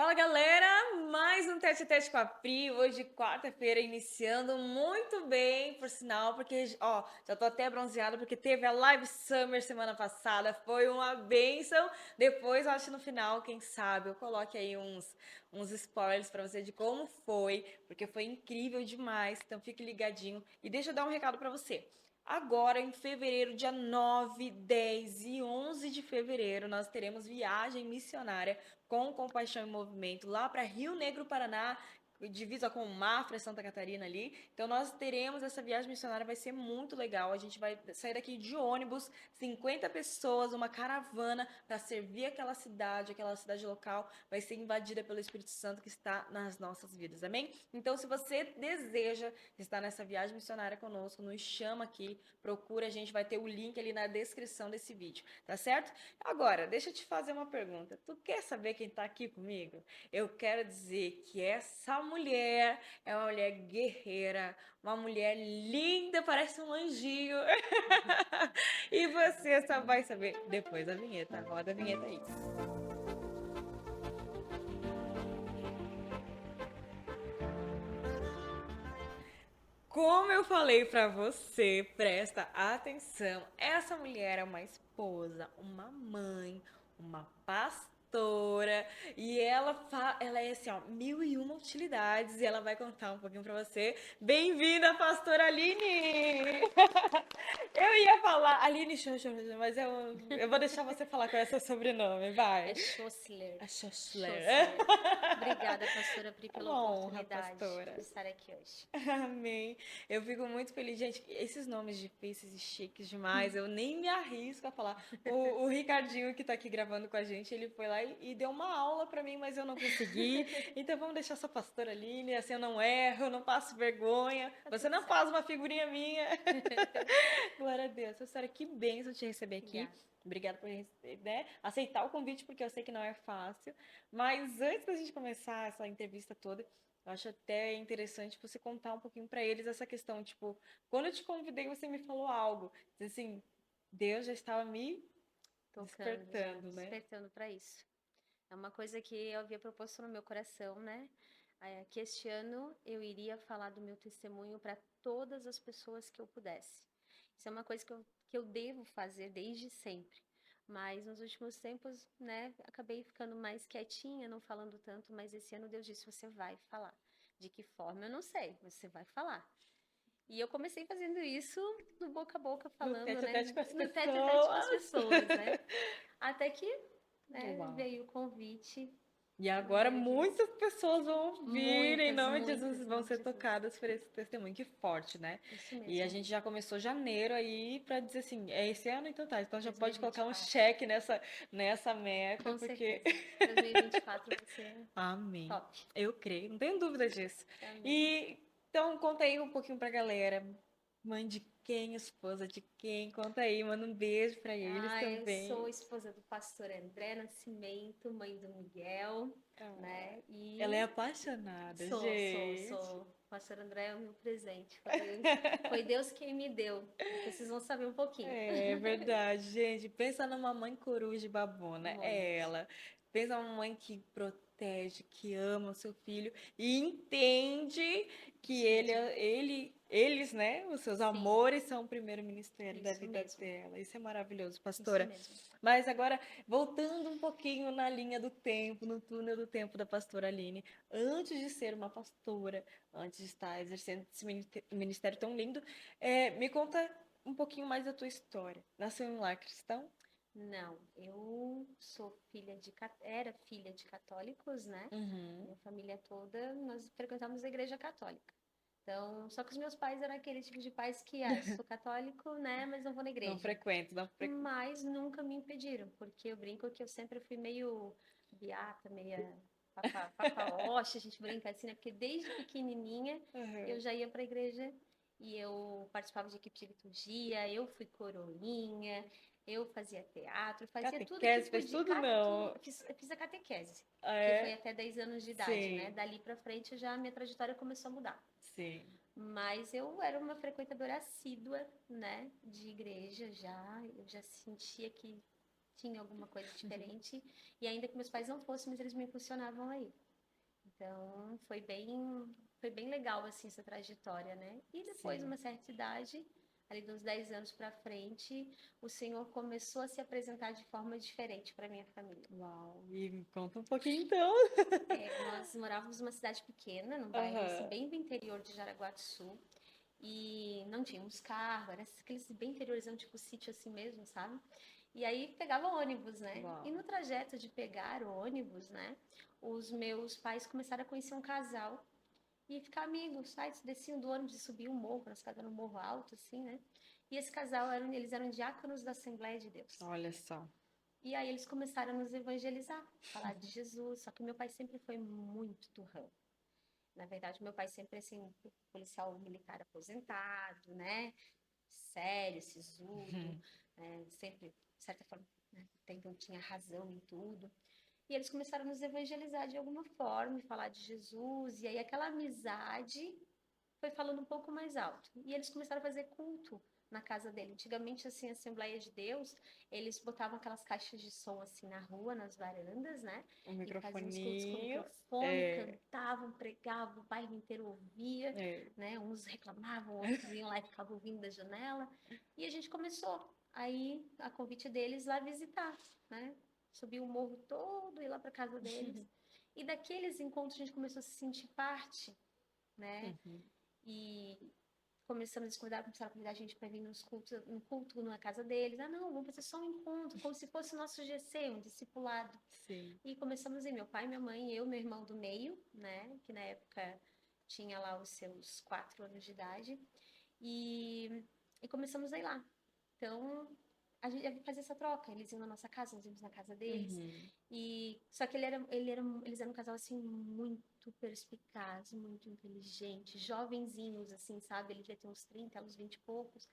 Fala galera, mais um Tete a Tete com a Pri, hoje quarta-feira, iniciando muito bem, por sinal, porque, ó, já tô até bronzeada porque teve a Live Summer semana passada, foi uma bênção. Depois, eu acho no final, quem sabe, eu coloque aí uns spoilers pra você de como foi, porque foi incrível demais, então fique ligadinho. E deixa eu dar um recado pra você. Agora, em fevereiro, dia 9, 10 e 11 de fevereiro, nós teremos viagem missionária com Compaixão em Movimento lá para Rio Negro, Paraná, divisa com Mafra, Santa Catarina ali. Então nós teremos essa viagem missionária, vai ser muito legal. A gente vai sair daqui de ônibus, 50 pessoas, uma caravana para servir aquela cidade local, vai ser invadida pelo Espírito Santo que está nas nossas vidas. Amém? Então se você deseja estar nessa viagem missionária conosco, nos chama aqui, procura, a gente vai ter o link ali na descrição desse vídeo, tá certo? Agora, deixa eu te fazer uma pergunta. Tu quer saber quem tá aqui comigo? Eu quero dizer que essa mulher é uma mulher guerreira, uma mulher linda, parece um anjinho. E você só vai saber depois da vinheta. Roda a vinheta aí. Como eu falei pra você, presta atenção. Essa mulher é uma esposa, uma mãe, uma pastora e ela é assim, ó, mil e uma utilidades e ela vai contar um pouquinho pra você. Bem-vinda, pastora Aline! Eu ia falar Aline Xoxo, mas eu vou deixar você falar qual é seu sobrenome, É vai. Schossler. A Xoxler. Schossler. Obrigada, pastora Pri, pela Uma honra, oportunidade pastora. de estar aqui hoje. Amém. Eu fico muito feliz, gente. Esses nomes difíceis e chiques demais, eu nem me arrisco a falar. O Ricardinho, que tá aqui gravando com a gente, ele foi lá e deu uma aula pra mim, mas eu não consegui. Então vamos deixar essa pastora Aline, assim eu não erro, eu não passo vergonha. Tá Você tudo não certo. faz uma figurinha minha. Glória a Deus. Pastora, que bênção te receber aqui. Obrigada. Obrigada por né, aceitar o convite, porque eu sei que não é fácil. Mas antes da gente começar essa entrevista toda, eu acho até interessante você contar um pouquinho para eles essa questão, tipo, quando eu te convidei, você me falou algo, assim, Deus já estava me Tocando já, despertando, né? despertando para isso. É uma coisa que eu havia proposto no meu coração, né? Que este ano eu iria falar do meu testemunho para todas as pessoas que eu pudesse. Isso é uma coisa que eu devo fazer desde sempre. Mas nos últimos tempos, né, acabei ficando mais quietinha, não falando tanto, mas esse ano Deus disse, você vai falar. De que forma eu não sei, mas você vai falar. E eu comecei fazendo isso no boca a boca, No falando, tete a né, tete com as no tete a tete com as pessoas. pessoas, né? Até que, né, Uau. veio o convite E e agora Deus disse, muitas pessoas vão ouvir, em muitas, nome de Jesus, muitas, em vão nome ser de Jesus. tocadas por esse testemunho. Que forte, né? Isso E a mesmo, gente já começou janeiro aí para dizer assim, é esse ano, então tá. Então já pode colocar um 2024. cheque nessa meta, Com porque certeza. 2024 vai ser amém. top. Eu creio, não tenho dúvida disso. Amém. E então conta aí um pouquinho pra galera. Mãe de quem, esposa de quem? Conta aí, manda um beijo pra eles Eu sou também. esposa do pastor André Nascimento, mãe do Miguel, Ah, né? ela é E apaixonada, sou, sou, gente. sou. O pastor André é o meu presente. Foi Deus quem me deu. Depois vocês vão saber um pouquinho. É verdade, gente. Pensa numa mãe coruja e babona. É Muito. ela. Pensa numa mãe que protege, que ama o seu filho e entende que Isso mesmo. eles, né, os seus Sim, amores são o primeiro ministério da isso vida mesmo. dela. Isso é maravilhoso, Isso pastora. mesmo. Mas agora, voltando um pouquinho na linha do tempo, no túnel do tempo da pastora Aline, antes de ser uma pastora, antes de estar exercendo esse ministério tão lindo, me conta um pouquinho mais da tua história. Nasceu em um lar cristão? Não, eu sou era filha de católicos, né? Uhum. Minha família toda, nós frequentamos a igreja católica. Então, só que os meus pais eram aquele tipo de pais que, sou católico, né, mas não vou na Não igreja. frequento, não frequento. Mas nunca me impediram, porque eu brinco que eu sempre fui meio beata, meia papaoxa, a gente brinca assim, né? Porque desde pequenininha eu Uhum. já ia para a igreja e eu participava de equipe de liturgia, eu fui coroinha, eu fazia teatro, fazia tudo que Catequese, fez podia. tudo não. Eu fiz a catequese, Ah, que foi é? até 10 anos de idade, né? Sim, Dali para frente já a minha trajetória começou a mudar. sim. Mas eu era uma frequentadora assídua, né, de igreja já. Eu já sentia que tinha alguma coisa diferente. E ainda que meus pais não fossem, mas eles me impulsionavam aí. Então, foi bem legal, assim, essa trajetória, né? E depois, Sim. uma certa idade, ali dos 10 anos para frente, o Senhor começou a se apresentar de forma diferente para minha família. Uau. E me conta um pouquinho então. Nós morávamos numa cidade pequena, num bairro, assim, Aham. bem do interior de Jaraguá do Sul, e não tínhamos carro, era aqueles bem interiorzão, tipo sítio assim mesmo, sabe? E aí pegava ônibus, né? E Uau. no trajeto de pegar o ônibus, né? Os meus pais começaram a conhecer um casal e ficar amigos, sabe? Eles desciam do ônibus e subiam o morro, nós ficávamos no morro alto, assim, né? E esse casal, eles eram diáconos da Assembleia de Deus. Olha só. E aí eles começaram a nos evangelizar, falar de Jesus, só que meu pai sempre foi muito turrão. Na verdade, meu pai sempre, assim, policial militar aposentado, né? Sério, sisudo, sempre, de certa forma, né? Então tinha razão em tudo. E eles começaram a nos evangelizar de alguma forma, e falar de Jesus, e aí aquela amizade foi falando um pouco mais alto. E eles começaram a fazer culto na casa dele. Antigamente, assim, a Assembleia de Deus, eles botavam aquelas caixas de som assim na rua, nas varandas, né? Um E faziam os cultos com microfoninho. microfone, É, cantavam, pregavam, o bairro inteiro ouvia, é. né? Uns reclamavam, outros iam lá e ficavam ouvindo da janela. E a gente começou aí, a convite deles, lá visitar, né? Subir o morro todo, ir lá para casa deles. E daqueles encontros a gente começou a se sentir parte, né? Uhum. E começamos a desconvidar, começaram a convidar a gente para vir nos cultos, no culto na casa deles. Ah, não, vamos fazer só um encontro, como se fosse o nosso GC, um discipulado. Sim. E começamos aí, meu pai, minha mãe, eu, meu irmão do meio, né, que na época tinha lá os seus 4 anos de idade, e começamos a ir lá. Então, a gente ia fazer essa troca, eles iam na nossa casa, nós íamos na casa deles, Uhum. e só que eles eram um casal assim muito perspicaz, muito inteligente, jovenzinhos assim, sabe? Ele devia ter uns 30, ela uns 20 e poucos.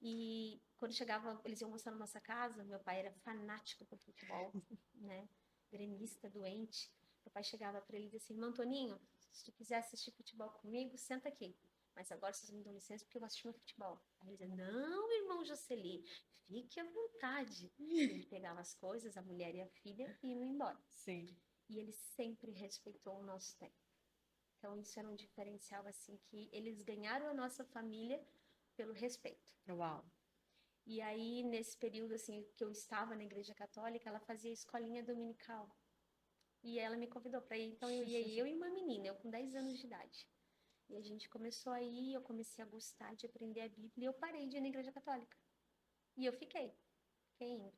E quando chegava, eles iam almoçar na nossa casa, meu pai era fanático por futebol, né? Gremista, doente. Meu pai chegava para ele e dizia assim: "Irmão Toninho, se tu quiser assistir futebol comigo, senta aqui. Mas agora vocês me dão licença porque eu vou assistir meu futebol." Aí ele dizia: "Não, irmão Jocely, fique à vontade." Ele pegava as coisas, a mulher e a filha, e iam embora. Sim. E ele sempre respeitou o nosso tempo. Então, isso era um diferencial, assim, que eles ganharam a nossa família pelo respeito. Uau. E aí, nesse período, assim, que eu estava na igreja católica, ela fazia escolinha dominical. E ela me convidou para ir, então eu ia eu e uma menina, eu com 10 anos de idade. E a gente começou a ir, eu comecei a gostar de aprender a Bíblia, e eu parei de ir na igreja católica. E eu fiquei indo.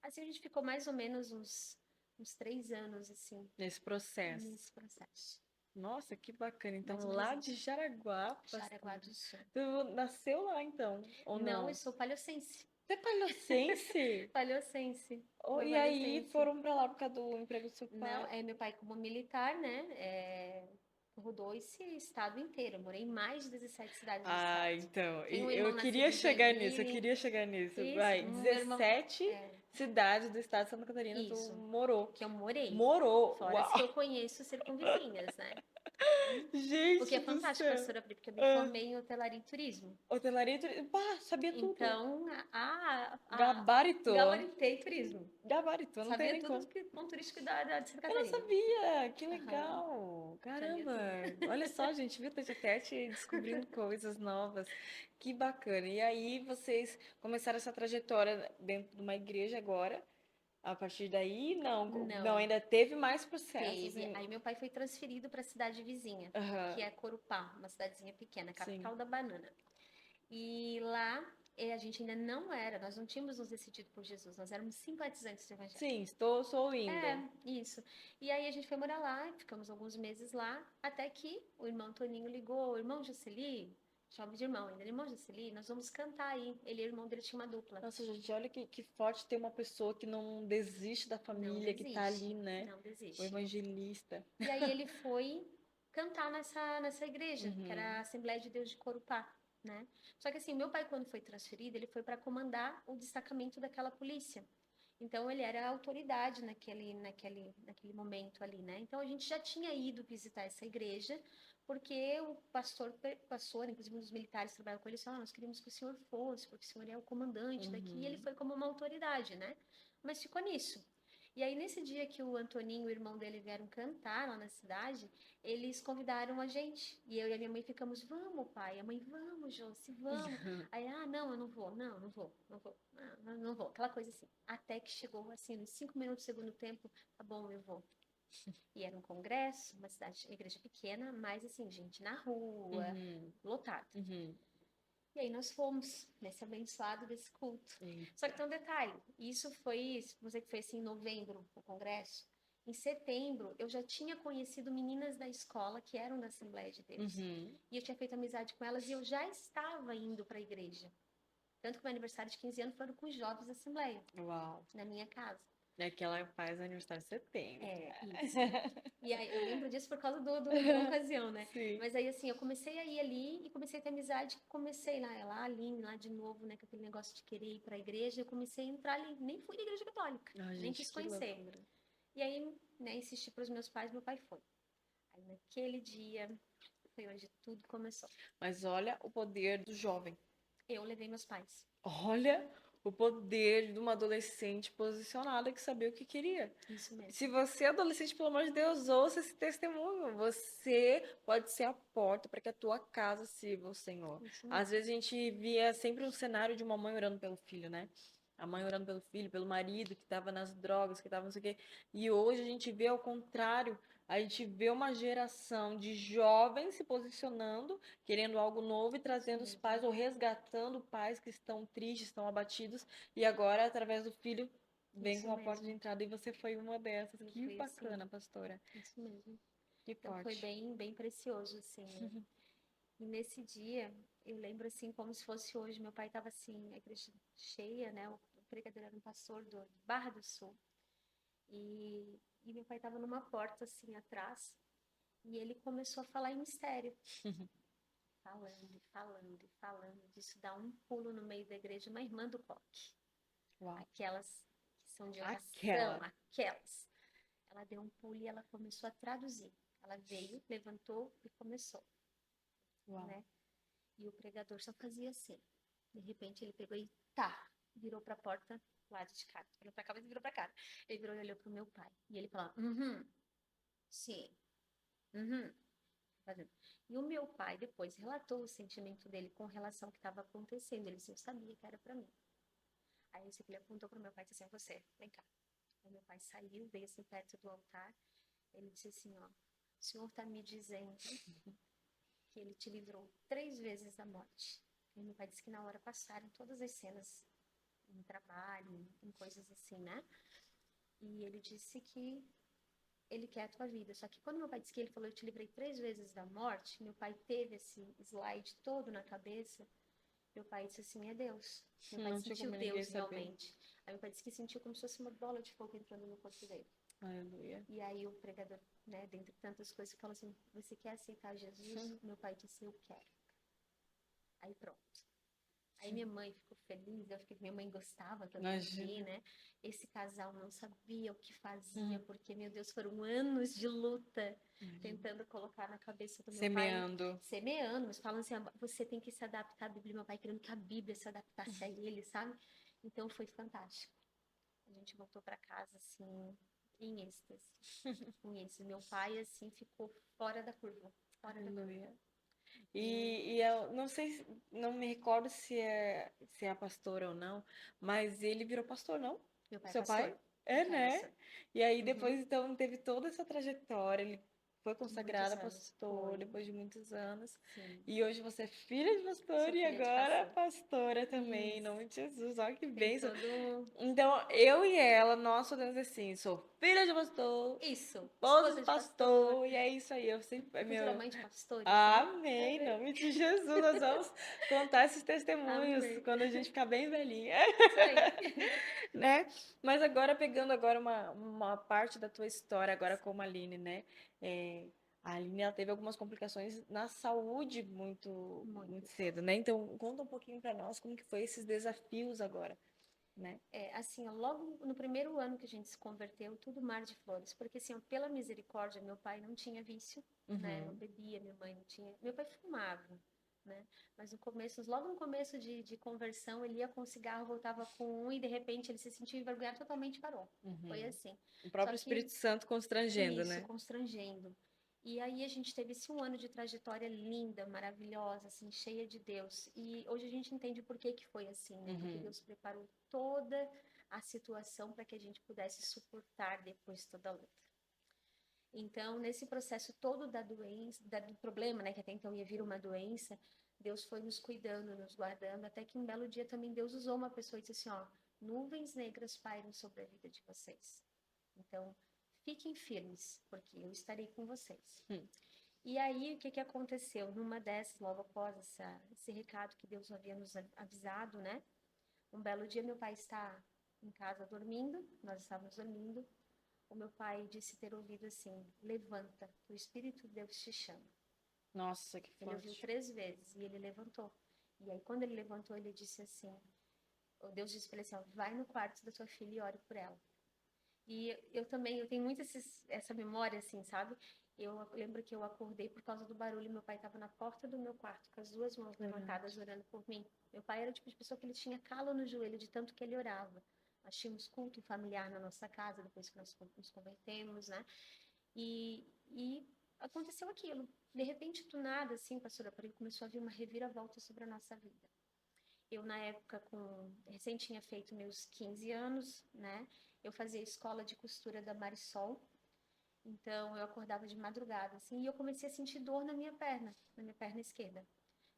Assim, a gente ficou mais ou menos uns 3 anos, assim, Nesse processo. nesse processo. Nossa, que bacana. Então, Mais ou menos lá de isso. Jaraguá, Jaraguá do Sul. tu nasceu lá então, ou Não, eu não? sou palhocense. Você é palhocense? Palhocense. Oh, Sou e aí palhocense. foram pra lá por causa do emprego do seu Não, pai? meu pai como militar, né? Rodou esse estado inteiro. Eu morei em mais de 17 cidades do Ah, estado. então, Tenho um eu irmão nascido queria em chegar nisso, eu Joinville. queria chegar nisso. Isso, Vai, meu irmão. 17 cidades do estado de Santa Catarina tu Isso, morou. que eu morei. Morou, Fora as que eu uau! conheço circunvizinhas, né? O que Gente é do fantástico, céu! professora Pri, porque eu me Ah, formei em hotelaria e turismo. hotelaria, pá, sabia tudo. Então, Gabaritou. gabaritei turismo. Gabaritou, não tem Sabia nem tudo como. que ponto turístico de Santa Eu não Catarina. sabia, que Aham, legal. sabia Caramba, tudo. olha só, gente, viu, tete a tete descobrindo coisas novas. Que bacana. E aí vocês começaram essa trajetória dentro de uma igreja agora. A partir daí, não, Não, ainda teve mais processos. teve. Aí meu pai foi transferido para a cidade vizinha, que Aham, é Corupá, uma cidadezinha pequena, sim. capital da banana. E lá a gente ainda não era, nós não tínhamos nos decidido por Jesus, nós éramos simpatizantes do Evangelho. Sim, sou indo. Isso. E aí a gente foi morar lá, ficamos alguns meses lá, até que o irmão Toninho ligou: "Irmão Jocely", chama de irmão ainda, "Irmão Jocely, nós vamos cantar aí." Ele e o irmão dele tinham uma dupla. Nossa, gente, olha que forte ter uma pessoa que não desiste da Não família, que tá ali, desiste, né? não O desiste. evangelista. E aí ele foi cantar nessa igreja, que era a Uhum, Assembleia de Deus de Corupá, né? Só que assim, meu pai quando foi transferido, ele foi para comandar o destacamento daquela polícia. Então ele era a autoridade naquele momento ali, né? Então a gente já tinha ido visitar essa igreja, porque o pastor, inclusive um dos militares que trabalham com ele, disse: "Ah, nós queríamos que o senhor fosse, porque o senhor é o comandante daqui." E ele uhum. foi como uma autoridade, né? mas ficou nisso. E aí, nesse dia que o Antoninho e o irmão dele vieram cantar lá na cidade, eles convidaram a gente. E eu e a minha mãe ficamos, vamos, pai. A mãe, vamos, Josi, vamos. Aí, não, eu não vou, não vou, não vou. Aquela coisa assim. Até que chegou, assim, nos 5 minutos do segundo tempo, tá bom, eu vou. E era um congresso, uma cidade, uma igreja pequena, mas assim, gente na rua, Uhum, lotado. uhum. E aí nós fomos nesse abençoado desse culto. Só que tem um detalhe, isso foi, vamos dizer que foi assim em novembro, o congresso. Em setembro, eu já tinha conhecido meninas da escola que eram da Assembleia de Deus. Uhum. E eu tinha feito amizade com elas e eu já estava indo para a igreja. Tanto que meu aniversário de 15 anos foram com os jovens da Assembleia, Uau. na minha casa. É que ela faz aniversário em setembro. É, isso. E aí, eu lembro disso por causa da ocasião, né? Sim. Mas aí, assim, eu comecei a ir ali e comecei a ter amizade. Comecei lá, a Aline, lá de novo, né? Com aquele negócio de querer ir pra igreja. Eu comecei a entrar ali. Nem fui da igreja católica. Ai, Nem gente, quis que conhecer. loucura. E aí, né, insisti pros meus pais, meu pai foi. Aí, naquele dia, foi onde tudo começou. Mas olha o poder do jovem. Eu levei meus pais. Olha o poder de uma adolescente posicionada que sabia o que queria. Isso mesmo. Se você é adolescente, pelo amor de Deus, ouça esse testemunho. Você pode ser a porta para que a tua casa sirva o Senhor. Isso mesmo. Às vezes a gente via sempre um cenário de uma mãe orando pelo filho, né? A mãe orando pelo filho, pelo marido que estava nas drogas, que estava não sei o quê. E hoje a gente vê ao contrário. A gente vê uma geração de jovens se posicionando, querendo algo novo e trazendo os mesmo. pais ou resgatando pais que estão tristes, estão abatidos. E agora, através do filho, vem Isso com a porta de mesmo. entrada e você foi uma dessas. Eu Que fui assim. bacana, pastora. Isso mesmo. Que Então, foi forte. bem, bem precioso, assim, né? E nesse dia, eu lembro assim como se fosse hoje. Meu pai estava assim, a igreja cheia, né? O pregador era um pastor de Barra do Sul. E meu pai estava numa porta assim atrás. E ele começou a falar em mistério. Falando, e falando, e falando. Disso dá um pulo no meio da igreja, uma irmã do coque. Uau. Aquelas que são de oração, Aquela. aquelas. Ela deu um pulo e ela começou a traduzir. Ela veio, levantou e começou, Uau. né? E o pregador só fazia assim. De repente ele pegou e virou para a porta, lado de cá. Olhou para cá, mas virou para cá. Ele virou e olhou para o meu pai. E ele falou: sim, fazendo. E o meu pai depois relatou o sentimento dele com relação ao que estava acontecendo. Ele disse: eu sabia que era para mim. Aí ele apontou para o meu pai e disse assim: você, vem cá. Aí meu pai saiu, veio assim perto do altar. Ele disse assim: ó, o senhor está me dizendo que ele te livrou 3 vezes da morte. E meu pai disse que na hora passaram todas as cenas em trabalho, em coisas assim, né? E ele disse que ele quer a tua vida. Só que quando meu pai disse que ele falou, eu te livrei 3 vezes da morte, meu pai teve esse slide todo na cabeça. Meu pai disse assim, é Deus. Meu pai Não tinha sentiu como ninguém Deus saber. realmente. Aí meu pai disse que sentiu como se fosse uma bola de fogo entrando no corpo dele. Aleluia. E aí o pregador, né, dentre tantas coisas, falou assim, você quer aceitar Jesus? Meu pai disse, eu quero. Aí pronto. Aí minha mãe ficou feliz, minha mãe gostava que eu vi, né? Esse casal não sabia o que fazia, porque, meu Deus, foram anos de luta tentando colocar na cabeça do meu pai. Semeando, mas falando assim, você tem que se adaptar à Bíblia, meu pai querendo que a Bíblia se adaptasse a ele, sabe? Então foi fantástico. A gente voltou para casa, assim, em êxtase. Em êxtase. Meu pai, assim, ficou fora da curva. Fora da curva. E eu não sei, não me recordo se é pastor ou não, mas ele virou pastor, não? Meu pai é Seu pastor. pai? É, Meu pai é né? pastor. E aí depois, então, teve toda essa trajetória, ele foi consagrado Muitos a anos. pastor Foi. depois de muitos anos. Sim. E hoje você é filha de pastor Sou e filha de agora pastor. pastora também, em Isso. nome de Jesus. Olha que Tem bênção. todo. Então, eu e ela, nós podemos dizer assim, sou filha de pastor, Isso. esposa de Esposa de pastor. pastor, e é isso aí. Eu sempre, Futura meu, mãe de pastores, né? amém, em nome de Jesus. Nós vamos contar esses testemunhos Amém. quando a gente ficar bem velhinha, Isso aí. né? Mas agora, pegando agora uma parte da tua história, agora como a Aline, né? A Aline, ela teve algumas complicações na saúde muito Muito. cedo, né? Então, conta um pouquinho para nós como que foi esses desafios agora, né? Assim, ó, logo no primeiro ano que a gente se converteu, tudo mar de flores. Porque, assim, ó, pela misericórdia, meu pai não tinha vício, né? Não Uhum. bebia, minha mãe não tinha. Meu pai fumava, né? Mas no começo, logo no começo de conversão, ele ia com cigarro, voltava com um, e de repente ele se sentiu envergonhado, totalmente parou. Foi Uhum. assim. O Só próprio que Espírito Santo constrangendo, isso, né? constrangendo. E aí a gente teve esse um ano de trajetória linda, maravilhosa, assim, cheia de Deus. E hoje a gente entende por que que foi assim, né? Porque Uhum. Deus preparou toda a situação para que a gente pudesse suportar depois toda a luta. Então, nesse processo todo da doença, do problema, né, que até então ia vir uma doença, Deus foi nos cuidando, nos guardando, até que um belo dia também Deus usou uma pessoa e disse assim, ó, nuvens negras pairam sobre a vida de vocês. Então, fiquem firmes, porque eu estarei com vocês. Hum. E aí, o que que aconteceu? Numa dessas, logo após esse recado que Deus havia nos avisado, né? Um belo dia, meu pai está em casa dormindo, nós estávamos dormindo, o meu pai disse ter ouvido assim: levanta, o Espírito de Deus te chama. Nossa, que Ele ouviu forte. 3 vezes e ele levantou. E aí, quando ele levantou, ele disse assim: o Deus disse para ele assim: ó, vai no quarto da tua filha e ore por ela. E eu também, eu tenho muito essa memória, assim, sabe? Eu lembro que eu acordei por causa do barulho. Meu pai estava na porta do meu quarto, com as duas mãos Caramba. levantadas, orando por mim. Meu pai era o tipo de pessoa que ele tinha calo no joelho de tanto que ele orava. Nós tínhamos culto familiar na nossa casa, depois que nós nos convertemos, né? E aconteceu aquilo. De repente, do nada, assim, pastora, começou a vir uma reviravolta sobre a nossa vida. Eu, na época, recém tinha feito meus 15 anos, né? Eu fazia escola de costura da Marisol. Então, eu acordava de madrugada, assim, e eu comecei a sentir dor na minha perna esquerda.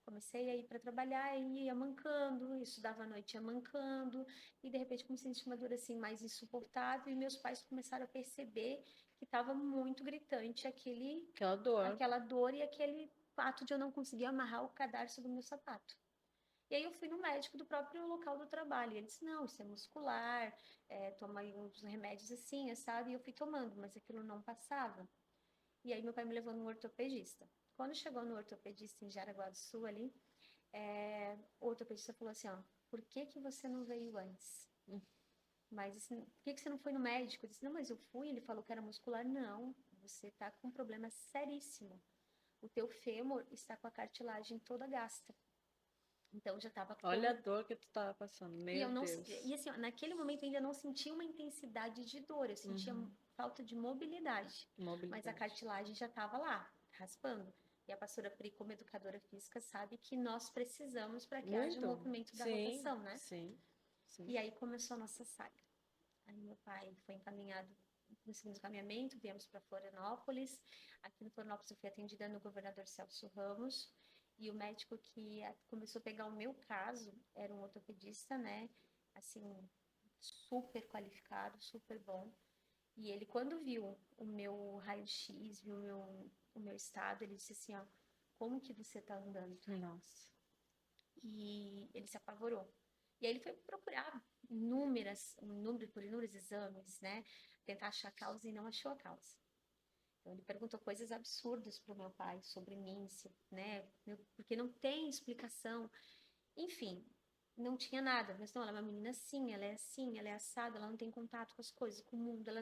Comecei a ir para trabalhar e ia mancando, estudava à noite ia mancando, e de repente comecei a sentir uma dor assim mais insuportável, e meus pais começaram a perceber que estava muito gritante Aquela dor. aquela dor e aquele fato de eu não conseguir amarrar o cadarço do meu sapato. E aí eu fui no médico do próprio local do trabalho. E ele disse, não, isso é muscular, toma aí uns remédios assim, sabe? E eu fui tomando, mas aquilo não passava. E aí meu pai me levou no ortopedista. Quando chegou no ortopedista em Jaraguá do Sul ali, o ortopedista falou assim, ó, por que que você não veio antes? Hum. Mas assim, por que que você não foi no médico? Eu disse, não, mas eu fui, ele falou que era muscular. Não, você tá com um problema seríssimo. O teu fêmur está com a cartilagem toda gasta. Então já estava Olha a com dor que tu tava passando. E Meu eu não, e Deus. assim, ó, naquele momento eu ainda não sentia uma intensidade de dor, eu sentia Uhum. falta de mobilidade, mas a Mobilidade. cartilagem já estava lá, raspando. E a pastora Pri, como educadora física, sabe que nós precisamos para que haja o Muito. movimento da Sim, rotação, né? sim, sim. E aí começou a nossa saga. Aí meu pai foi encaminhado, conseguimos encaminhamento, viemos para Florianópolis. Aqui no Florianópolis eu fui atendida no governador Celso Ramos. E o médico que começou a pegar o meu caso era um ortopedista, né? Assim, super qualificado, super bom. E ele, quando viu o meu raio-x, viu o meu estado, ele disse assim, ó, como que você tá andando? Nossa. E ele se apavorou. E aí ele foi procurar número por inúmeros exames, né? Tentar achar a causa e não achou a causa. Então ele perguntou coisas absurdas para o meu pai sobre mim, né? Porque não tem explicação. Enfim, não tinha nada. Mas não, ela é uma menina assim, ela é assada, ela não tem contato com as coisas, com o mundo, ela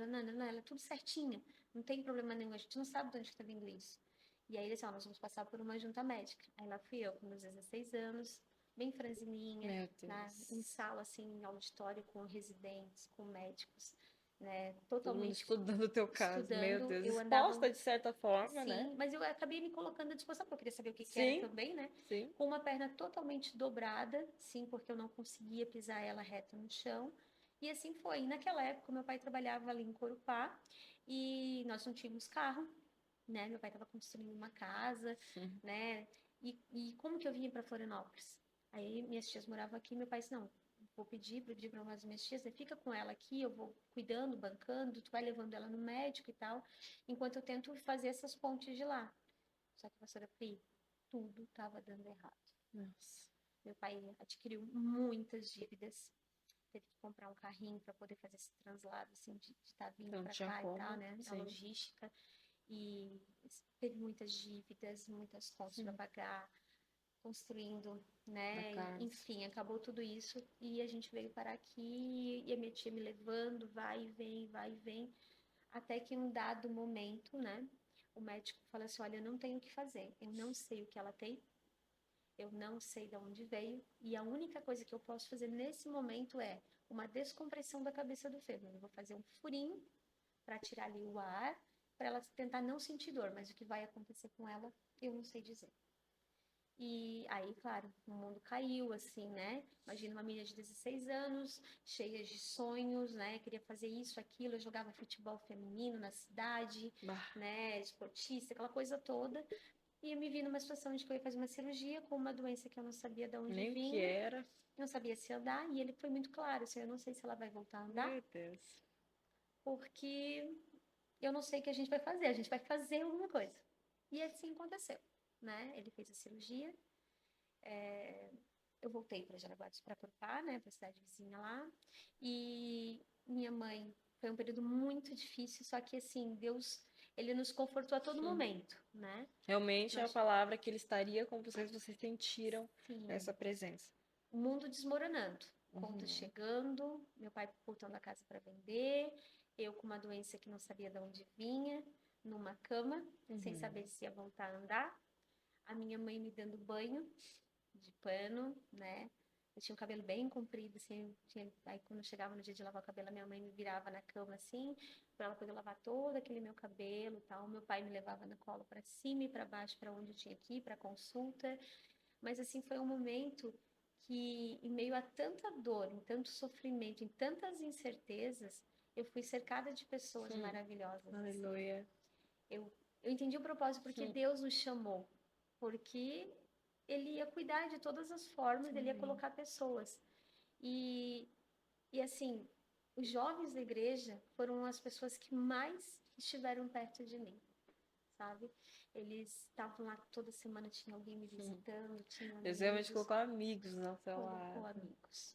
é tudo certinha, não tem problema nenhum, a gente não sabe de onde está vindo isso. E aí ele disse, ó, nós vamos passar por uma junta médica. Aí lá fui eu, com meus 16 anos, bem franzininha, Meu em Deus. sala, assim, em auditório, com residentes, com médicos, né, Todo mundo totalmente estudando o teu caso. Meu estudando. Deus. Eu andava, Exposta de certa forma, né? sim, mas eu acabei me colocando à disposição, porque eu queria saber o que que era Sim, também, né? sim. Com uma perna totalmente dobrada, sim, porque eu não conseguia pisar ela reta no chão. E assim foi. E naquela época, meu pai trabalhava ali em Corupá e nós não tínhamos carro, né? Meu pai estava construindo uma casa, Uhum. né? E como que eu vinha para Florianópolis? Aí minhas tias moravam aqui, meu pai disse, não, vou pedir para umas minhas tias, né, fica com ela aqui, eu vou cuidando, bancando, tu vai levando ela no médico e tal, enquanto eu tento fazer essas pontes de lá. Só que, pastora Pri, tudo estava dando errado. Nossa. Meu pai adquiriu muitas dívidas, teve que comprar um carrinho para poder fazer esse translado, assim, de estar vindo Não para tinha cá e tal, como. né? A Sim. logística. E teve muitas dívidas, muitas contas para Sim. pagar, construindo, Na né? casa. Enfim, acabou tudo isso e a gente veio parar aqui e a minha tia me levando, vai e vem, até que em um dado momento, né? O médico fala assim, olha, eu não tenho o que fazer, eu não sei o que ela tem, Eu não sei de onde veio e a única coisa que eu posso fazer nesse momento é uma descompressão da cabeça do fêmur. Eu vou fazer um furinho para tirar ali o ar, para ela tentar não sentir dor, mas o que vai acontecer com ela, eu não sei dizer. E aí, claro, o mundo caiu, assim, né? Imagina uma menina de 16 anos, cheia de sonhos, né? Queria fazer isso, aquilo, eu jogava futebol feminino na cidade, Bah, né? Esportista, aquela coisa toda. E eu me vi numa situação de que eu ia fazer uma cirurgia com uma doença que eu não sabia de onde nem o que vinha, era. não sabia se ia andar, e ele foi muito claro, assim, eu não sei se ela vai voltar a andar, Meu Deus. porque eu não sei o que a gente vai fazer alguma coisa. E assim aconteceu, né? Ele fez a cirurgia, eu voltei para Jaraguá dos Praturupá, né, para a cidade vizinha lá, e minha mãe, foi um período muito difícil, só que assim, Deus, ele nos confortou a todo Uhum. momento, né? Realmente é a Nós, palavra que ele estaria com vocês, vocês sentiram sim, essa presença. o mundo desmoronando, contas Uhum. chegando, meu pai botando a casa para vender, eu com uma doença que não sabia de onde vinha, numa cama, sem Uhum. saber se ia voltar a andar, a minha mãe me dando banho de pano, né? Eu tinha o cabelo bem comprido, assim, aí quando eu chegava no dia de lavar o cabelo, a minha mãe me virava na cama, assim, para ela poder lavar todo aquele meu cabelo, tal. Meu pai me levava na cola para cima e para baixo, para onde eu tinha que ir, para consulta. Mas, assim, foi um momento que, em meio a tanta dor, em tanto sofrimento, em tantas incertezas, eu fui cercada de pessoas maravilhosas, assim. Aleluia. Eu, eu entendi o propósito porque Hum. Deus nos chamou, porque Ele ia cuidar de todas as formas, Ele ia Amém. colocar pessoas. E, e assim, os jovens da igreja foram as pessoas que mais estiveram perto de mim, sabe? Eles estavam lá toda semana, tinha alguém me Hum. visitando, tinha Deus realmente amigos, colocou amigos ao seu colocou lado. amigos.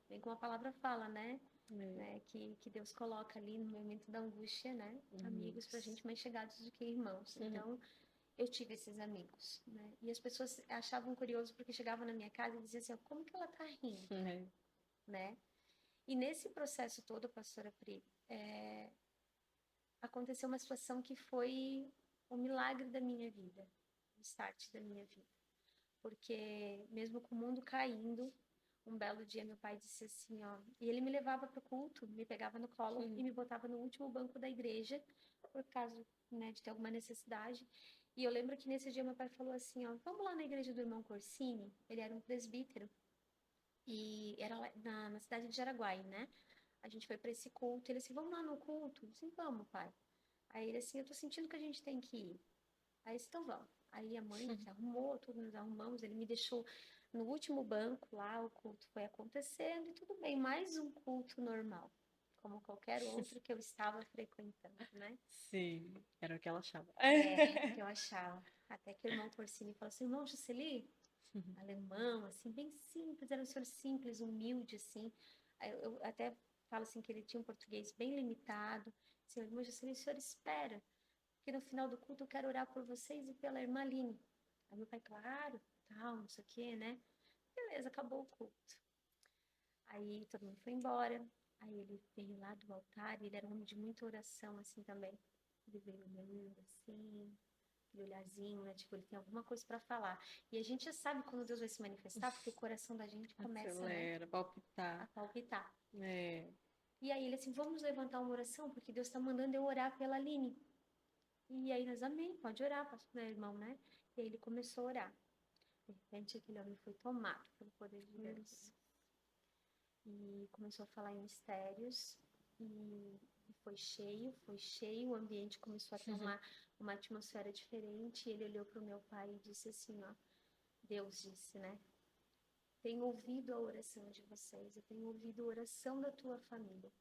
Bem como a palavra fala, né? É. Que Deus coloca ali no momento da angústia, né? Amigos pra Amigos. gente mais chegados do que irmãos. Então, eu tive esses amigos, né? E as pessoas achavam curioso porque chegavam na minha casa e diziam assim, ó, como que ela tá rindo, É. né? E nesse processo todo, pastora Pri, aconteceu uma situação que foi o milagre da minha vida, o start da minha vida. Porque mesmo com o mundo caindo, um belo dia meu pai disse assim, ó, e ele me levava para o culto, me pegava no colo e me botava no último banco da igreja, por causa, né, de ter alguma necessidade. E eu lembro que nesse dia meu pai falou assim, ó, vamos lá na igreja do irmão Corsini, ele era um presbítero, e era lá na cidade de Jaraguai, né? A gente foi para esse culto, ele assim, vamos lá no culto? Eu disse, vamos, pai. Aí ele assim, eu tô sentindo que a gente tem que ir. Aí disse, então vamos. Aí a mãe se arrumou, todos nos arrumamos, ele me deixou no último banco lá, o culto foi acontecendo e tudo bem, mais um culto normal, como qualquer outro que eu estava frequentando, né? Sim, era o que ela achava. Que eu achava. Até que o irmão Torsini falou assim, irmão Jusceli, alemão, assim, bem simples, era um senhor simples, humilde, assim. Aí eu até falo assim que ele tinha um português bem limitado. Assim, irmão Jusceli, o senhor espera, porque no final do culto eu quero orar por vocês e pela irmã Aline. Aí meu pai, claro, tal, não sei o quê, né? Beleza, acabou o culto. Aí todo mundo foi embora. Aí ele veio lá do altar, e ele era um homem de muita oração, assim, também. Ele veio olhando, assim, aquele olharzinho, né? Tipo, ele tem alguma coisa para falar. E a gente já sabe quando Deus vai se manifestar, porque o coração da gente começa, né, Acelera, a palpitar. palpitar. É. E aí ele assim, vamos levantar uma oração, porque Deus está mandando eu orar pela Aline. E aí nós, amém, pode orar, pastor, meu irmão, né? E aí ele começou a orar. De repente, aquele homem foi tomado pelo poder de Deus. E começou a falar em mistérios. E foi cheio. O ambiente começou a ter uma atmosfera diferente. E ele olhou para o meu pai e disse assim, ó. Deus disse, né? Tenho ouvido a oração de vocês. Eu tenho ouvido a oração da tua família.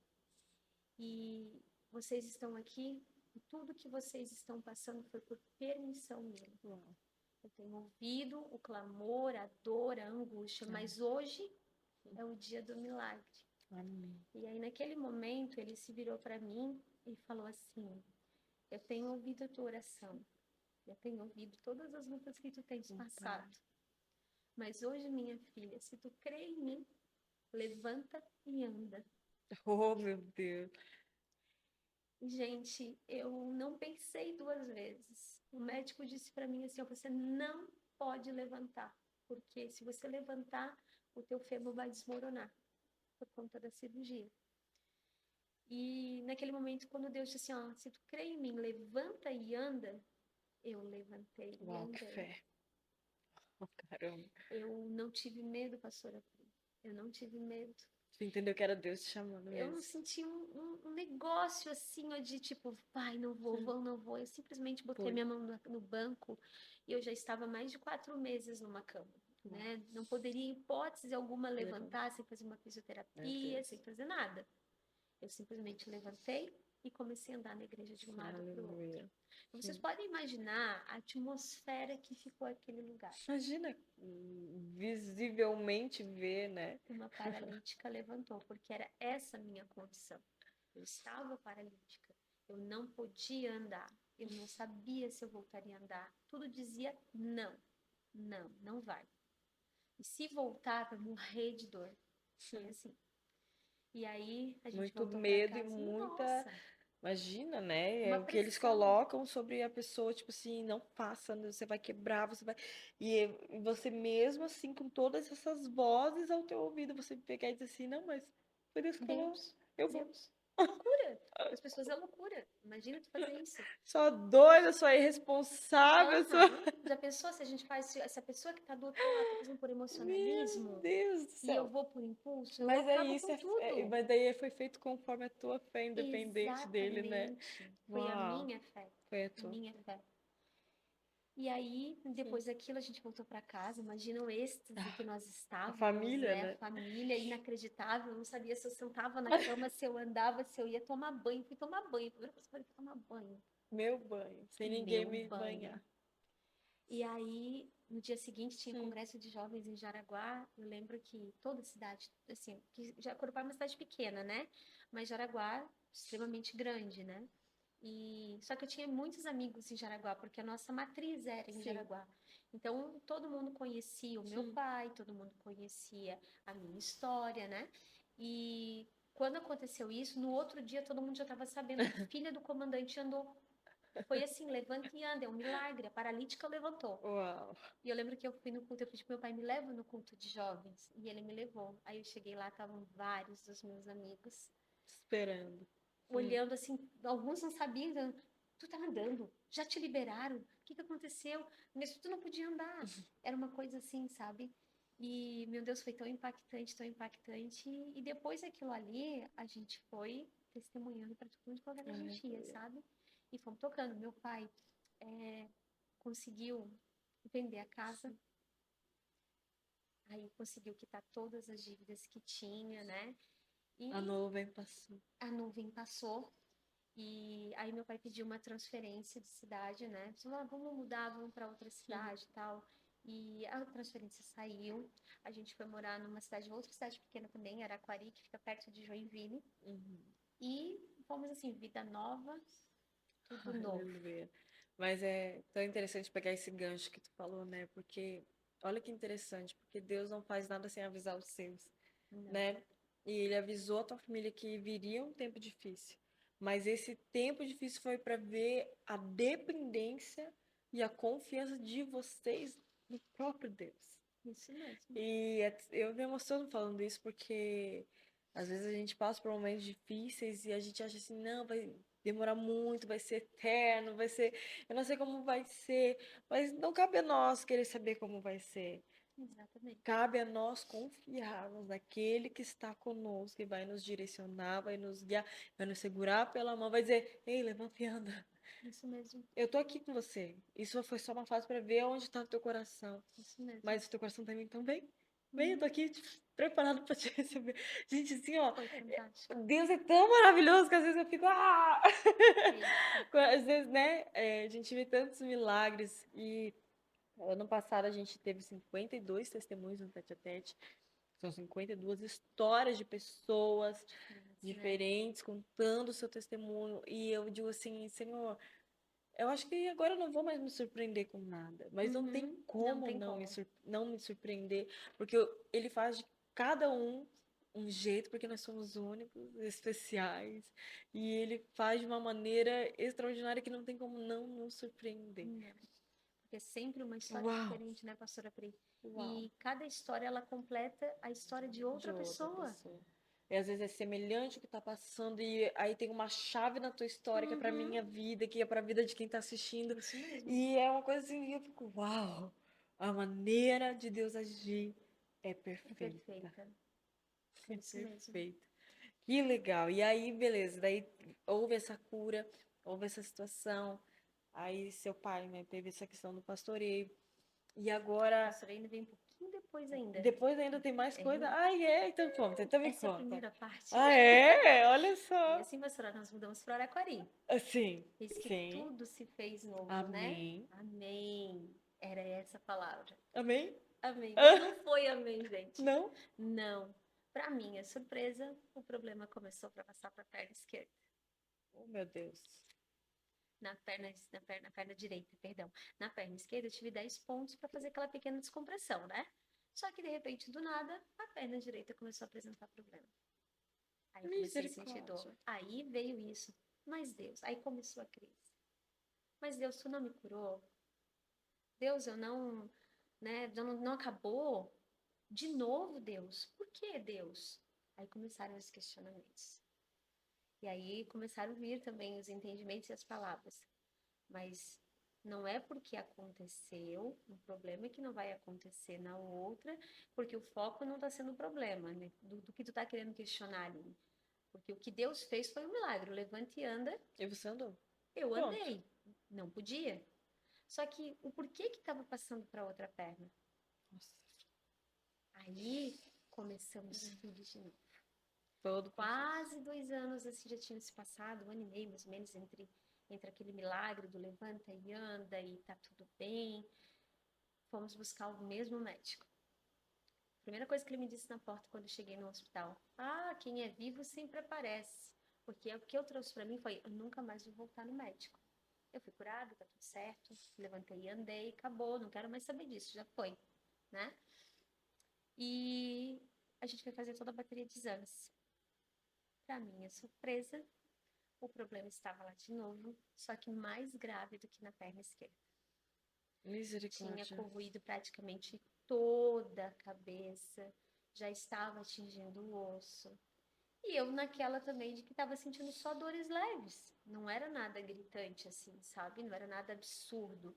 E vocês estão aqui. E tudo que vocês estão passando foi por permissão minha. Uau. Eu tenho ouvido o clamor, a dor, a angústia, mas hoje é o dia do milagre. Amém. E aí, naquele momento, ele se virou para mim e falou assim: eu tenho ouvido a tua oração, eu tenho ouvido todas as lutas que tu tens passado, mas hoje, minha filha, se tu crê em mim, levanta e anda. Oh, meu Deus. E, gente, eu não pensei duas vezes. O médico disse para mim assim: você não pode levantar, porque se você levantar, o teu fêmur vai desmoronar por conta da cirurgia. E naquele momento, quando Deus disse assim, ó, se tu crê em mim, levanta e anda, eu levantei e Uau, que andei. fé. Caramba. Eu não tive medo, pastora Pri. Eu não tive medo. Você entendeu que era Deus te chamando Eu mesmo. não senti um negócio assim, ó, de tipo, vai, não vou, não vou. Eu simplesmente botei Foi. minha mão no banco e eu já estava mais de 4 meses numa cama, né? Não poderia, em hipótese alguma, levantar sem fazer uma Meu fisioterapia, sem Deus. fazer nada. Eu simplesmente levantei e comecei a andar na igreja de um lado para o outro. Aleluia. Então, vocês podem imaginar a atmosfera que ficou aquele lugar. Imagina visivelmente ver, né? Uma paralítica levantou, porque era essa a minha condição. Eu estava paralítica, eu não podia andar, eu não sabia se eu voltaria a andar. Tudo dizia não, não, não vai. E se voltar, vai morrer de dor. Foi assim. E aí a gente Muito voltou para medo e casa. muita. Nossa, Imagina, né? É uma o que eles pressão. colocam sobre a pessoa, tipo assim, não faça, né? Você vai quebrar, você vai. E você mesmo assim, com todas essas vozes ao teu ouvido, você pegar e dizer assim, não, mas foi Deus que falou, Deus, eu vou. Deus. Loucura. As pessoas é loucura. Imagina tu fazer isso. Só doida, só irresponsável, só. Aham. Já pensou se a gente faz, se a pessoa que está do outro lado está fazendo por Meu emocionalismo Deus do e eu céu. vou por impulso, eu Mas é acabo isso, com tudo. mas daí foi feito conforme a tua fé, independente dele, né? Exatamente. Foi a Uau, minha fé. foi a A tua minha fé. fé. E aí, Sim. depois daquilo, a gente voltou para casa. Imagina o êxtase que Ah, nós a estávamos, família, né? A né? família inacreditável. Eu não sabia se eu sentava na cama, se eu andava, se eu ia tomar banho. Fui tomar banho. Primeira coisa que eu falei, tomar banho. Meu banho, sem ninguém Meu me banho. banhar. E aí, no dia seguinte, tinha Hum, congresso de jovens em Jaraguá. Eu lembro que toda cidade, assim, que Corupá é uma cidade pequena, né? Mas Jaraguá, extremamente grande, né? E só que eu tinha muitos amigos em Jaraguá, porque a nossa matriz era em sim. Jaraguá. Então, todo mundo conhecia o meu pai, todo mundo conhecia a minha história, né? E quando aconteceu isso, no outro dia todo mundo já estava sabendo que filha do comandante andou. Foi assim, levanta e anda, é um milagre. A paralítica levantou. Uau, E eu lembro que eu fui no culto, eu pedi pro meu pai, me leva no culto de jovens. E ele me levou. Aí eu cheguei lá, estavam vários dos meus amigos, esperando. olhando assim, alguns não sabiam, então, tu tá andando, já te liberaram, o que que aconteceu? Mas tu não podia andar. Era uma coisa assim, sabe? E, meu Deus, foi tão impactante. E depois daquilo ali, a gente foi testemunhando para todo mundo qual era a gente ia, Aleluia. sabe? E fomos tocando. Meu pai conseguiu vender a casa, aí conseguiu quitar todas as dívidas que tinha, né? A E nuvem passou. a nuvem passou. E aí meu pai pediu uma transferência de cidade, né? Falou, ah, vamos mudar, vamos para outra cidade e tal. E a transferência saiu. A gente foi morar numa cidade, outra cidade pequena também, Araquari, que fica perto de Joinville. Uhum. E fomos assim, vida nova, tudo novo. Aleluia. Mas é tão interessante pegar esse gancho que tu falou, né? Porque, olha que interessante, porque Deus não faz nada sem avisar os seus, Não, né? E ele avisou a tua família que viria um tempo difícil. Mas esse tempo difícil foi para ver a dependência e a confiança de vocês no próprio Deus. isso mesmo. E eu me emociono falando isso porque às vezes a gente passa por momentos difíceis e a gente acha assim, não, vai demorar muito, vai ser eterno, vai ser, eu não sei como vai ser, mas não cabe a nós querer saber como vai ser. Exatamente. Cabe a nós confiarmos naquele que está conosco, que vai nos direcionar, vai nos guiar, vai nos segurar pela mão, vai dizer, ei, levanta e anda. Isso mesmo. Eu tô aqui com você. Isso foi só uma fase para ver onde está o teu coração. Isso mesmo. Mas o teu coração também, então vem. Vem, eu tô Uhum. aqui tipo, preparado para te receber. Gente, assim, ó, Foi fantástico. Deus é tão maravilhoso que às vezes eu fico, ah! Eita. Às vezes, né, a gente vê tantos milagres e ano passado a gente teve 52 testemunhos no Tete a Tete. São 52 histórias de pessoas Diferentes, né? diferentes contando o seu testemunho. E eu digo assim, Senhor, eu acho que agora eu não vou mais me surpreender com nada. Mas não tem Uhum. Não como tem como. não me surpreender, porque ele faz de cada um jeito, porque nós somos únicos, especiais. E ele faz de uma maneira extraordinária que não tem como não nos surpreender. Não. porque é sempre uma história Uau, diferente, né, pastora Pri? uau. E cada história, ela completa a história de De outra outra pessoa. pessoa. E às vezes é semelhante o que tá passando, e aí tem uma chave na tua história que é pra Uhum, minha vida, que é pra vida de quem tá assistindo. isso mesmo. E é uma coisa assim, que eu fico, uau! A maneira de Deus agir é É perfeita. perfeita. É É isso mesmo. perfeita. Que legal. E aí, beleza. Daí houve essa cura, houve essa situação. Aí seu pai, né, teve essa questão do pastoreio. E A agora, pastora ainda vem um pouquinho depois ainda. depois ainda tem mais É, coisa. Ai, é? Então conta, então me essa é a conta. primeira parte. Ah, é? Olha E só. assim, pastora, nós mudamos para Araquari. Sim, Diz que sim. tudo se fez novo, né? Amém. Amém. Era essa a palavra. Amém? Amém. Mas Ah, não foi amém, gente. não? Não. Para minha surpresa, o problema começou para passar para a perna esquerda. Oh, meu Deus. Na perna direita, perdão. Na perna esquerda, eu tive 10 pontos para fazer aquela pequena descompressão, né? Só que, de repente, do nada, a perna direita começou a apresentar problema. Aí eu comecei a sentir dor. Misericórdia. Aí veio isso. Mas Deus, aí começou a crise. Mas Deus, tu não me curou? Deus, eu não, né? Não acabou? De novo, Deus? Por que Deus? Aí começaram os questionamentos. E aí começaram a vir também os entendimentos e as palavras. Mas não é porque aconteceu um problema que não vai acontecer na outra, porque o foco não está sendo o problema, né? Do que tu está querendo questionar ali. Porque o que Deus fez foi um milagre. Levante e anda. E você andou? Eu Pronto. andei. Não podia. Só que o porquê que estava passando para outra perna? Nossa. Aí começamos tudo de novo. Todo o processo. Quase 2 anos assim já tinha se passado, 1 ano e meio mais ou menos, entre aquele milagre do levanta e anda e tá tudo bem. Fomos buscar o mesmo médico. A primeira coisa que ele me disse na porta quando eu cheguei no hospital: Ah, quem é vivo sempre aparece. Porque o que eu trouxe para mim foi: eu nunca mais vou voltar no médico. Eu fui curada, tá tudo certo, levantei e andei, acabou, não quero mais saber disso, já foi, né? E a gente foi fazer toda a bateria de exames. Para minha surpresa, o problema estava lá de novo, só que mais grave do que na perna esquerda. Tinha Misericórdia. corroído praticamente toda a cabeça, já estava atingindo o osso. E eu naquela também de que estava sentindo só dores leves. Não era nada gritante assim, sabe? Não era nada absurdo.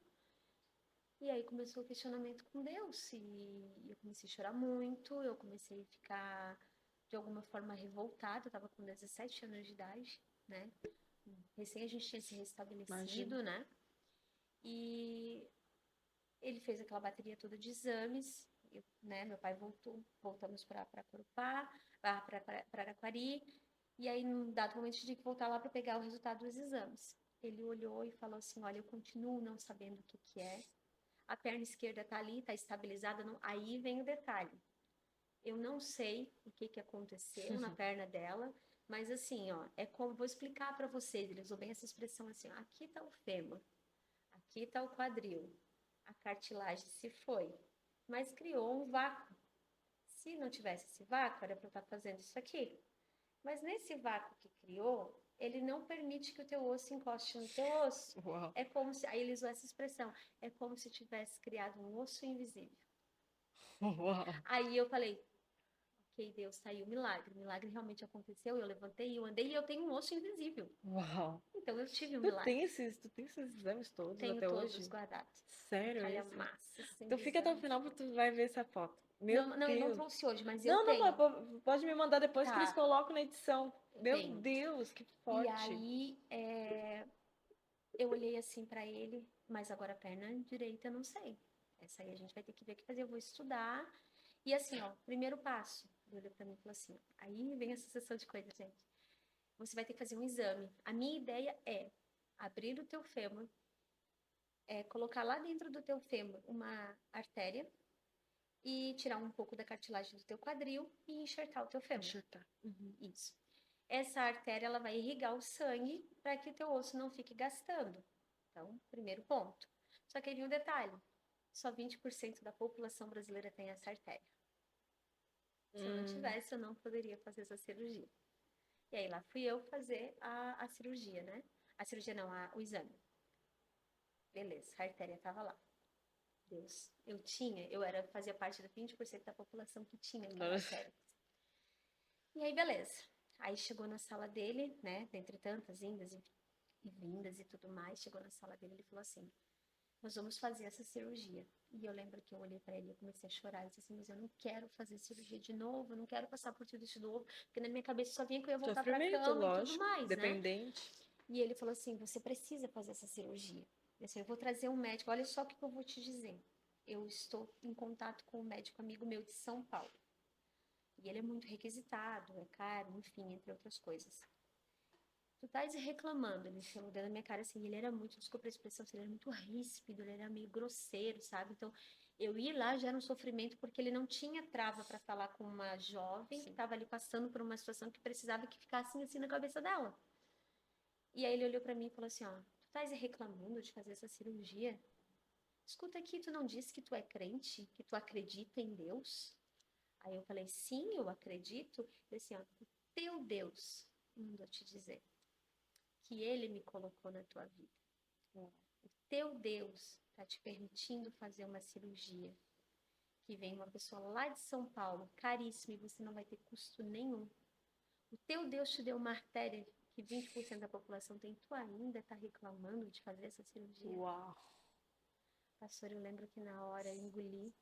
E aí começou o questionamento com Deus. E eu comecei a chorar muito, eu comecei a ficar de alguma forma revoltada. Eu estava com 17 anos de idade, né? Recém a gente tinha se Imagina. restabelecido, né? E ele fez aquela bateria toda de exames, né? Meu pai voltamos para Corupá, para Araquari, e aí num dado momento tinha que voltar lá para pegar o resultado dos exames. Ele olhou e falou assim: Olha, eu continuo não sabendo o que que é. A perna esquerda está ali, está estabilizada. Não... Aí vem o detalhe. Eu não sei o que que aconteceu na perna dela, mas assim, ó, é como vou explicar para vocês. Ele usou bem essa expressão assim: ó, aqui está o fêmur, aqui está o quadril, a cartilagem se foi, mas criou um vácuo. Se não tivesse esse vácuo, era para eu estar fazendo isso aqui. Mas nesse vácuo que criou, ele não permite que o teu osso encoste no teu osso. Uau. É como se, aí ele usou essa expressão, é como se tivesse criado um osso invisível. Uau. Aí eu falei, ok, Deus, tá aí o milagre. O milagre realmente aconteceu, eu levantei, eu andei e eu tenho um osso invisível. Uau. Então eu tive um milagre. Tu tem esses exames todos Tenho até todos hoje? guardados. Um Sério esse? calhamaço, assim, Então de fica até o exames. final porque tu vai ver essa foto. Meu Não, não, eu não Deus. trouxe hoje, mas eu Não, não, tenho. pode me mandar depois que eles Tá, colocam na edição. eu Meu tenho. Deus, que E forte. aí, eu olhei assim pra ele, mas agora a perna direita eu não sei. Essa aí a gente vai ter que ver o que fazer. Eu vou estudar. E assim, ó, primeiro passo. Ele olhou pra mim e falou assim: ó, aí vem essa sessão de coisa, gente. Você vai ter que fazer um exame. A minha ideia é abrir o teu fêmur, colocar lá dentro do teu fêmur uma artéria e tirar um pouco da cartilagem do teu quadril e enxertar o teu fêmur. Enxertar. Uhum. Isso. Essa artéria ela vai irrigar o sangue para que o teu osso não fique gastando. Então, primeiro ponto. Só que aí vem um detalhe: só 20% da população brasileira tem essa artéria. Se eu não Hum, tivesse, eu não poderia fazer essa cirurgia. E aí lá fui eu fazer a cirurgia, né? A cirurgia não, o exame. Beleza, a artéria estava lá. Deus, fazia parte da 20% da população que tinha climatérico. E aí, beleza. Aí chegou na sala dele, né, dentre tantas indas e vindas e tudo mais, chegou na sala dele e ele falou assim, nós vamos fazer essa cirurgia. E eu lembro que eu olhei para ele e comecei a chorar. Eu disse assim, mas eu não quero fazer cirurgia de novo, eu não quero passar por tudo isso de novo, porque na minha cabeça só vinha que eu ia voltar para Sofrimento, cama e tudo lógico, mais, né? dependente. E ele falou assim, você precisa fazer essa cirurgia. Eu assim, eu vou trazer um médico, olha só o que eu vou te dizer. Eu estou em contato com um médico amigo meu de São Paulo. E ele é muito requisitado, é caro, enfim, entre outras coisas. Tu estás reclamando, ele falou dentro da minha cara assim, ele era muito, desculpa a expressão, ele era muito ríspido, ele era meio grosseiro, sabe? Então, eu ir lá já era um sofrimento porque ele não tinha trava para falar com uma jovem que estava ali passando por uma situação que precisava que ficasse assim na cabeça dela. E aí ele olhou para mim e falou assim, ó, tu estás reclamando de fazer essa cirurgia? Escuta aqui, tu não disse que tu é crente, que tu acredita em Deus? Aí eu falei, sim, eu acredito. Ele assim, ó, o teu Deus mandou te dizer que ele me colocou na tua vida. O teu Deus está te permitindo fazer uma cirurgia. Que vem uma pessoa lá de São Paulo, caríssima, e você não vai ter custo nenhum. O teu Deus te deu uma artéria que 20% da população tem, tu ainda está reclamando de fazer essa cirurgia? Uau. Pastor, eu lembro que na hora eu engoli.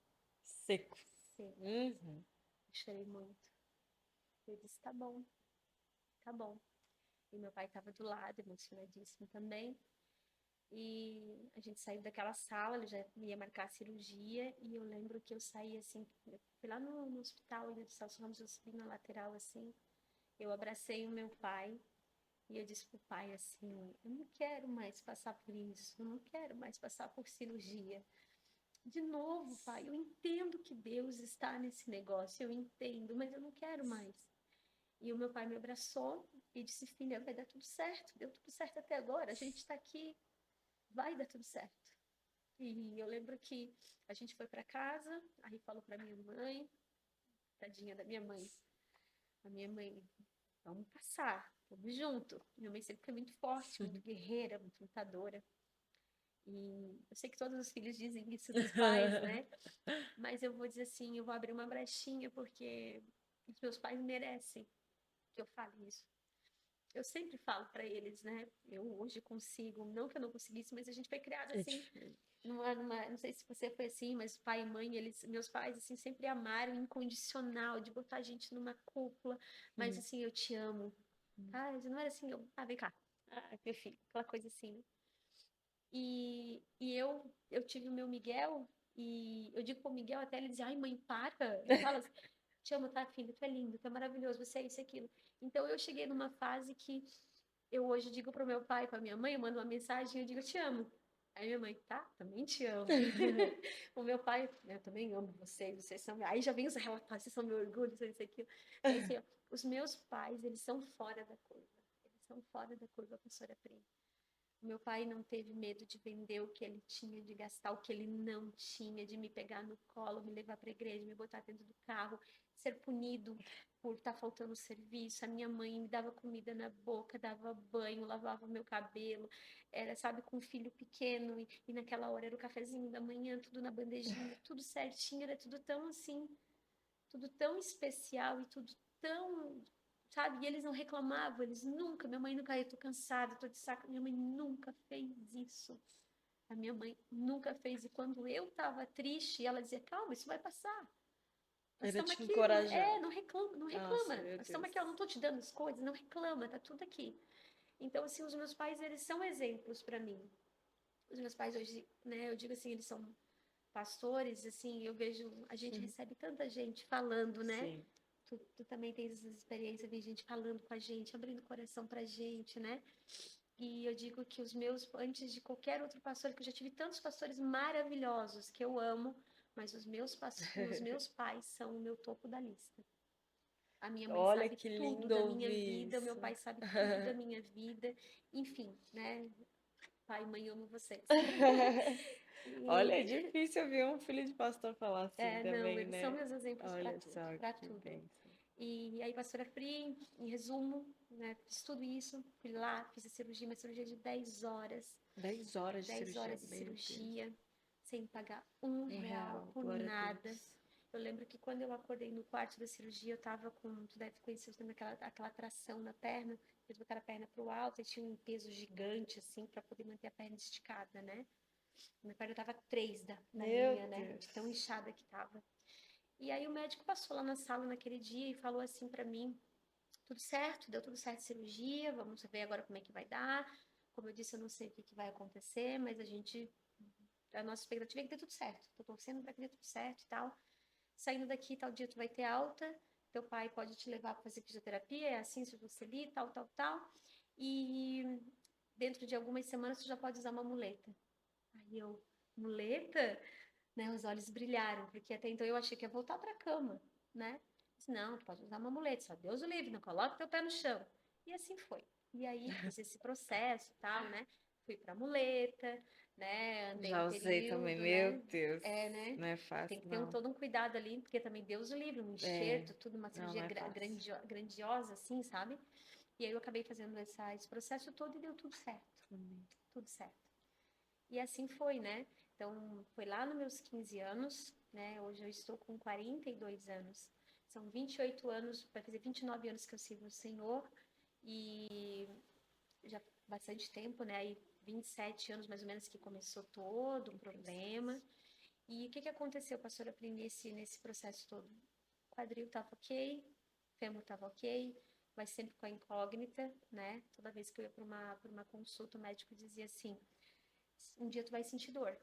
Seco. Seco. Uhum. Eu chorei muito. Eu disse, tá bom, tá bom. E meu pai estava do lado, emocionadíssimo também. E a gente saiu daquela sala, ele já ia marcar a cirurgia, e eu lembro que eu saí assim, eu fui lá no hospital, ainda de Celso Ramos, eu subi na lateral assim, eu abracei o meu pai, e eu disse pro pai assim, eu não quero mais passar por isso, eu não quero mais passar por cirurgia. De novo, pai, eu entendo que Deus está nesse negócio, eu entendo, mas eu não quero mais. E o meu pai me abraçou e disse, filha, vai dar tudo certo, deu tudo certo até agora, a gente está aqui, vai dar tudo certo. E eu lembro que a gente foi para casa, aí falou para minha mãe, tadinha da minha mãe, a minha mãe, vamos passar, vamos junto. Minha mãe sempre foi muito forte, muito guerreira, muito lutadora. E eu sei que todos os filhos dizem isso dos pais, né? Mas eu vou dizer assim, eu vou abrir uma brechinha porque os meus pais merecem que eu fale isso. Eu sempre falo para eles, né? Eu hoje consigo, não que eu não conseguisse, mas a gente foi criado assim, não sei se você foi assim, mas pai e mãe, meus pais assim sempre amaram incondicional, de botar a gente numa cúpula, mas assim, eu te amo. Ah, não era assim, vem cá. Ah, meu filho, aquela coisa assim, né? E eu tive o meu Miguel, e eu digo pro Miguel até ele dizer, ai mãe, para. Ele fala assim, te amo, tá, filho? Tu é lindo, tu é maravilhoso, você é isso e aquilo. Então eu cheguei numa fase que eu hoje digo pro meu pai, pra minha mãe, eu mando uma mensagem e eu digo, te amo. Aí minha mãe, tá, também te amo. O meu pai, eu também amo vocês são. Aí já vem os relatos, vocês são meu orgulho, isso e aquilo. Então, assim, ó, os meus pais, eles são fora da curva. Eles são fora da curva, professora Pri. Meu pai não teve medo de vender o que ele tinha, de gastar o que ele não tinha, de me pegar no colo, me levar para a igreja, me botar dentro do carro, ser punido por estar faltando serviço. A minha mãe me dava comida na boca, dava banho, lavava o meu cabelo. Era, sabe, com um filho pequeno. E naquela hora era o cafezinho da manhã, tudo na bandejinha, tudo certinho. Era tudo tão assim, tudo tão especial e tudo tão, sabe? E eles não reclamavam, eles nunca, minha mãe nunca, eu tô cansada, tô de saco, minha mãe nunca fez isso. A minha mãe nunca fez, e quando eu tava triste, ela dizia, calma, isso vai passar. Nós Era estamos te aqui, encorajar. não reclama, não Nossa, reclama. meu Nós estamos Deus. aqui, eu não tô te dando as coisas, não reclama, tá tudo aqui. Então, assim, os meus pais, eles são exemplos para mim. Os meus pais hoje, né, eu digo assim, eles são pastores, assim, eu vejo, a gente recebe tanta gente falando, né? Sim. Tu também tens essas experiências, vem gente falando com a gente, abrindo o coração pra gente, né? E eu digo que os meus, antes de qualquer outro pastor, que eu já tive tantos pastores maravilhosos que eu amo, mas os meus pais são o meu topo da lista. A minha mãe Olha sabe que tudo lindo da minha ouvir vida, o meu isso. pai sabe tudo da minha vida, enfim, né? Pai e mãe, amo vocês. Olha, é E, difícil ouvir um filho de pastor falar assim não, também, eles são né? meus exemplos para Olha tudo, só para que tudo. bênção. E aí, pastora Pri, em resumo, né, fiz tudo isso, fui lá, fiz a cirurgia, uma cirurgia de 10 horas. 10 horas de 10 cirurgia, horas de meu Deus. cirurgia, sem pagar um Um real real, por glória a nada. Deus. Eu lembro que quando eu acordei no quarto da cirurgia, eu tava com, tu deve conhecer também aquela tração na perna, eu botar a perna pro alto, e tinha um peso gigante, assim, para poder manter a perna esticada, né? Minha perna tava 3 da Meu linha, né? De tão Deus. inchada que tava. E aí o médico passou lá na sala naquele dia e falou assim para mim, tudo certo, deu tudo certo a cirurgia, vamos ver agora como é que vai dar. Como eu disse, eu não sei o que que vai acontecer, mas a nossa expectativa é que dê tudo certo. Tô torcendo para que dê tudo certo e tal. Saindo daqui, tal dia tu vai ter alta, teu pai pode te levar para fazer fisioterapia, é assim, se você ali, tal, tal, tal. E dentro de algumas semanas tu já pode usar uma muleta. Aí eu, muleta? Né, os olhos brilharam, porque até então eu achei que ia voltar para a cama, né? Disse, não, tu pode usar uma muleta, só Deus o livre, não coloca teu pé no chão. E assim foi. E aí fiz esse processo, tal, né? Fui para muleta, né? Andei um Já usei também, período, meu né? Deus. É, né? Não é Tem fácil, que ter não. todo um cuidado ali, porque também Deus o livre, um É, enxerto, tudo, uma não, cirurgia não é fácil. grandiosa, assim, sabe? E aí eu acabei fazendo esse processo todo e deu tudo certo, Amém. tudo certo. E assim foi, né? Então, foi lá nos meus 15 anos, né? Hoje eu estou com 42 anos. São 28 anos, vai fazer 29 anos que eu sigo o Senhor e já bastante tempo, né? Aí 27 anos mais ou menos que começou todo o problema. E o que que aconteceu, pastora, para nesse processo todo? O quadril estava ok, fêmur estava ok, mas sempre com a incógnita, né? Toda vez que eu ia para uma consulta, o médico dizia assim: um dia tu vai sentir dor.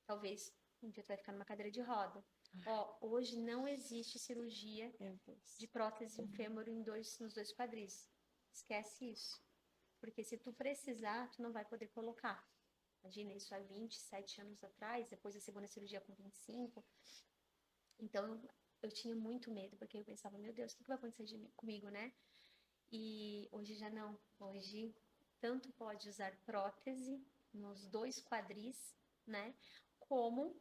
Talvez um dia tu vai ficar numa cadeira de roda. Ó, hoje não existe cirurgia Meu de Deus. prótese de fêmur nos dois quadris. Esquece isso. Porque se tu precisar, tu não vai poder colocar. Imagina isso há 27 anos atrás, depois da segunda cirurgia com 25. Então, eu tinha muito medo, porque eu pensava, meu Deus, o que vai acontecer comigo, né? E hoje já não. Hoje, tanto pode usar prótese nos dois quadris, né? Como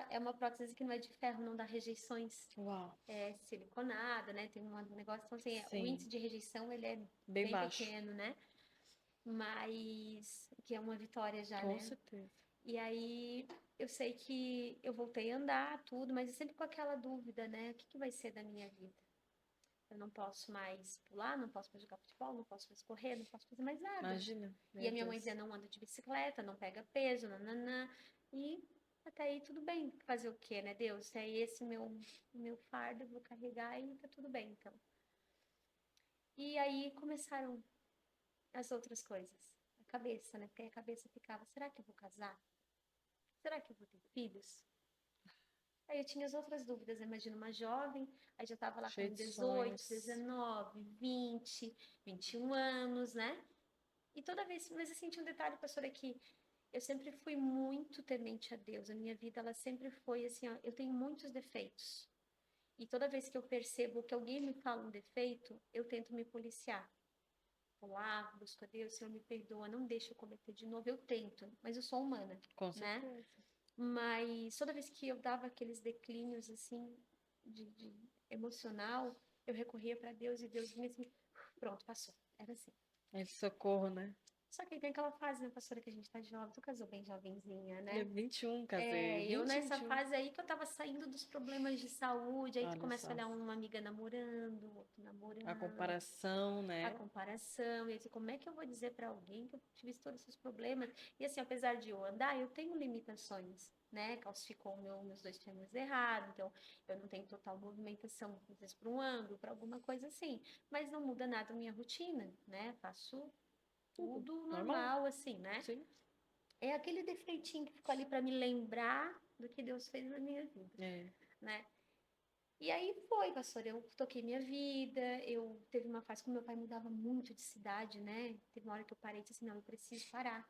é uma prótese que não é de ferro, não dá rejeições. Uau. É siliconada, né? Tem um negócio, então, assim, o Sim, índice de rejeição, ele é bem bem baixo. pequeno, né? Mas, que é uma vitória já, Com né? certeza. E aí, eu sei que eu voltei a andar, tudo, mas sempre com aquela dúvida, né? O que que vai ser da minha vida? Eu não posso mais pular, não posso mais jogar futebol, não posso mais correr, não posso fazer mais nada. Imagina, E meu a minha mãe Deus. dizia, não anda de bicicleta, não pega peso, nananã. E até aí tudo bem. Fazer o quê, né, Deus? É esse meu fardo, eu vou carregar e tá tudo bem, então. E aí começaram as outras coisas. A cabeça, né? Porque a cabeça ficava, será que eu vou casar? Será que eu vou ter filhos? Aí eu tinha as outras dúvidas, eu imagino uma jovem, aí já estava lá Cheio com de 18, sonhos. 19, 20, 21 anos, né? E toda vez, mas assim, tinha um detalhe, pastora, que eu sempre fui muito temente a Deus. A minha vida, ela sempre foi assim, ó, eu tenho muitos defeitos. E toda vez que eu percebo que alguém me fala um defeito, eu tento me policiar. Vou lá, busco a Deus, Senhor me perdoa, não deixa eu cometer de novo. Eu tento, mas eu sou humana, Com né? certeza. Mas toda vez que eu dava aqueles declínios assim de emocional, eu recorria para Deus e Deus vinha assim, pronto, passou. Era assim. É de socorro, né? Só que aí tem aquela fase, né, pastora, que a gente tá jovem, tu casou bem jovenzinha, É né? 21, casei. É, eu 20, nessa 21. fase aí que eu tava saindo dos problemas de saúde, aí tu Olha começa a só. olhar uma amiga namorando, outro A namorando, comparação, a né? comparação, e assim, como é que eu vou dizer para alguém que eu tive todos esses problemas? E assim, apesar de eu andar, eu tenho limitações, né? Calcificou meus dois fêmures errado, então eu não tenho total movimentação, às vezes para um ângulo, para alguma coisa assim, mas não muda nada a minha rotina, né? Faço Tudo. tudo Normal. normal, assim, né? Sim. É aquele defeitinho que ficou ali para me lembrar do que Deus fez na minha vida, É. né? E aí foi, pastor, eu toquei minha vida, eu teve uma fase que meu pai mudava muito de cidade, né? Teve uma hora que eu parei e disse assim, não, eu preciso parar,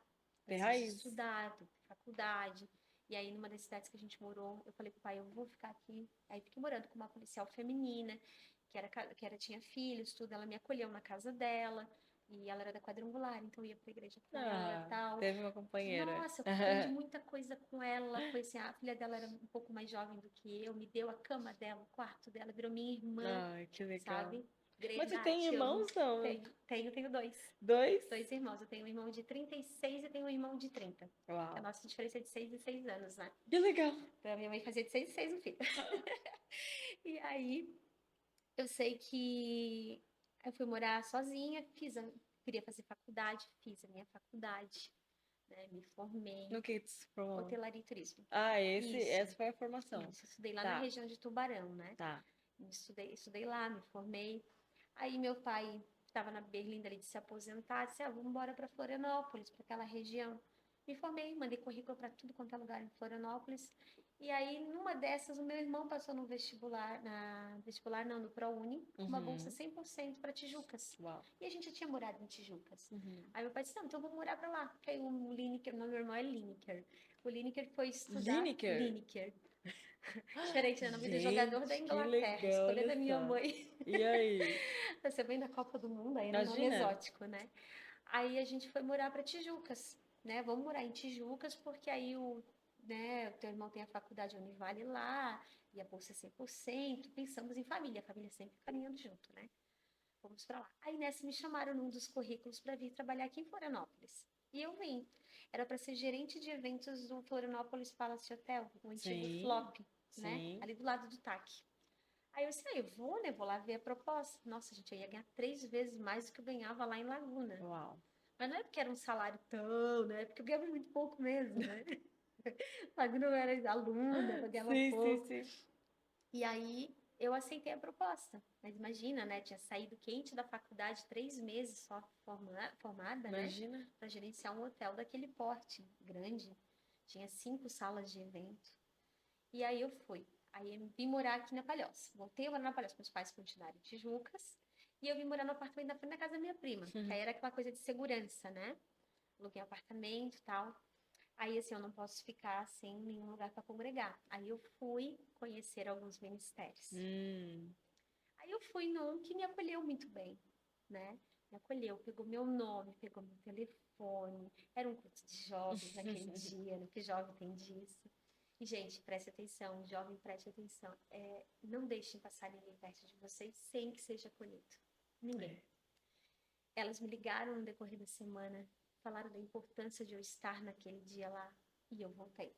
Ter preciso raiz. estudar, ter faculdade. E aí, numa das cidades que a gente morou, eu falei pro pai, eu vou ficar aqui. Aí fiquei morando com uma policial feminina, tinha filhos, tudo, ela me acolheu na casa dela, e ela era da quadrangular, então eu ia pra igreja com ela, Ah, tal. teve uma companheira. Nossa, eu aprendi muita coisa com ela. Foi assim, a filha dela era um pouco mais jovem do que eu, me deu a cama dela, o quarto dela, virou minha irmã, Ai, que legal. sabe? Mas você tem Te amo. irmãos, não? Tenho dois. Dois? Dois irmãos. Eu tenho um irmão de 36 e tenho um irmão de 30. A Uau. nossa diferença é de 6 e 6 anos, né? Que legal. Então, a minha mãe fazia de 6 e 6 um filho. E aí, eu sei que eu fui morar sozinha, queria fazer faculdade, fiz a minha faculdade, né? Me formei, No que tu se formou? hotelaria e turismo. Ah, Isso, essa foi a formação. isso. Estudei lá na Tá, região de Tubarão, né? tá. Estudei lá, me formei. Aí meu pai estava na berlinda ali de se aposentar, disse, vamos embora para Florianópolis, para aquela região. Me formei, mandei currículo para tudo quanto é lugar em Florianópolis. E aí, numa dessas, o meu irmão passou no vestibular, vestibular não, no ProUni, com uma bolsa Uhum. 100% para Tijucas. Uau. E a gente já tinha morado em Tijucas. Uhum. Aí meu pai disse, não, então vamos morar para lá. Porque aí o Lineker, o nome do meu irmão é Lineker. O Lineker foi estudar Lineker? Lineker. Diferente, né? O nome do jogador da Gente, que Inglaterra, legal, escolha olha da minha só. mãe. E aí? Você vem da Copa do Mundo, aí era um nome Imagina? exótico, né? Aí a gente foi morar para Tijucas, né? Vamos morar em Tijucas, porque aí o teu irmão tem a faculdade Univale lá, e a bolsa é 100%. Pensamos em família, a família sempre caminhando junto, né? Vamos para lá. Aí nessa me chamaram num dos currículos para vir trabalhar aqui em Florianópolis. E eu vim. Era para ser gerente de eventos do Florianópolis Palace Hotel, o antigo Sim, Flop, né? sim. Ali do lado do TAC. Aí eu disse, eu vou, né? Vou lá ver a proposta. Nossa, gente, eu ia ganhar 3 vezes mais do que eu ganhava lá em Laguna. Uau. Mas não é porque era um salário tão, né? É porque eu ganhava muito pouco mesmo, né? Laguna eu era aluna, eu ganhava Sim, sim, pouco. sim. E aí eu aceitei a proposta. Mas imagina, né? Tinha saído quente da faculdade 3 meses só formada, né? Imagina. Para gerenciar um hotel daquele porte grande. Tinha 5 salas de evento. E aí eu fui. Aí eu vim morar aqui na Palhoça. Voltei a morar na Palhoça. Meus pais continuaram em Tijucas. E eu vim morar no apartamento da frente da casa da minha prima. Que aí era aquela coisa de segurança, né? Aluguei um apartamento e tal. Aí, assim, eu não posso ficar sem nenhum lugar para congregar. Aí eu fui conhecer alguns ministérios. Hum. Aí eu fui num que me acolheu muito bem, né? Me acolheu, pegou meu nome, pegou meu telefone. Era um culto de jovens naquele dia, no que jovem tem disso. E, gente, preste atenção, jovem, preste atenção. Não deixem passar ninguém perto de vocês sem que seja acolhido. Ninguém. É. Elas me ligaram no decorrer da semana, falaram da importância de eu estar naquele dia lá, e eu voltei.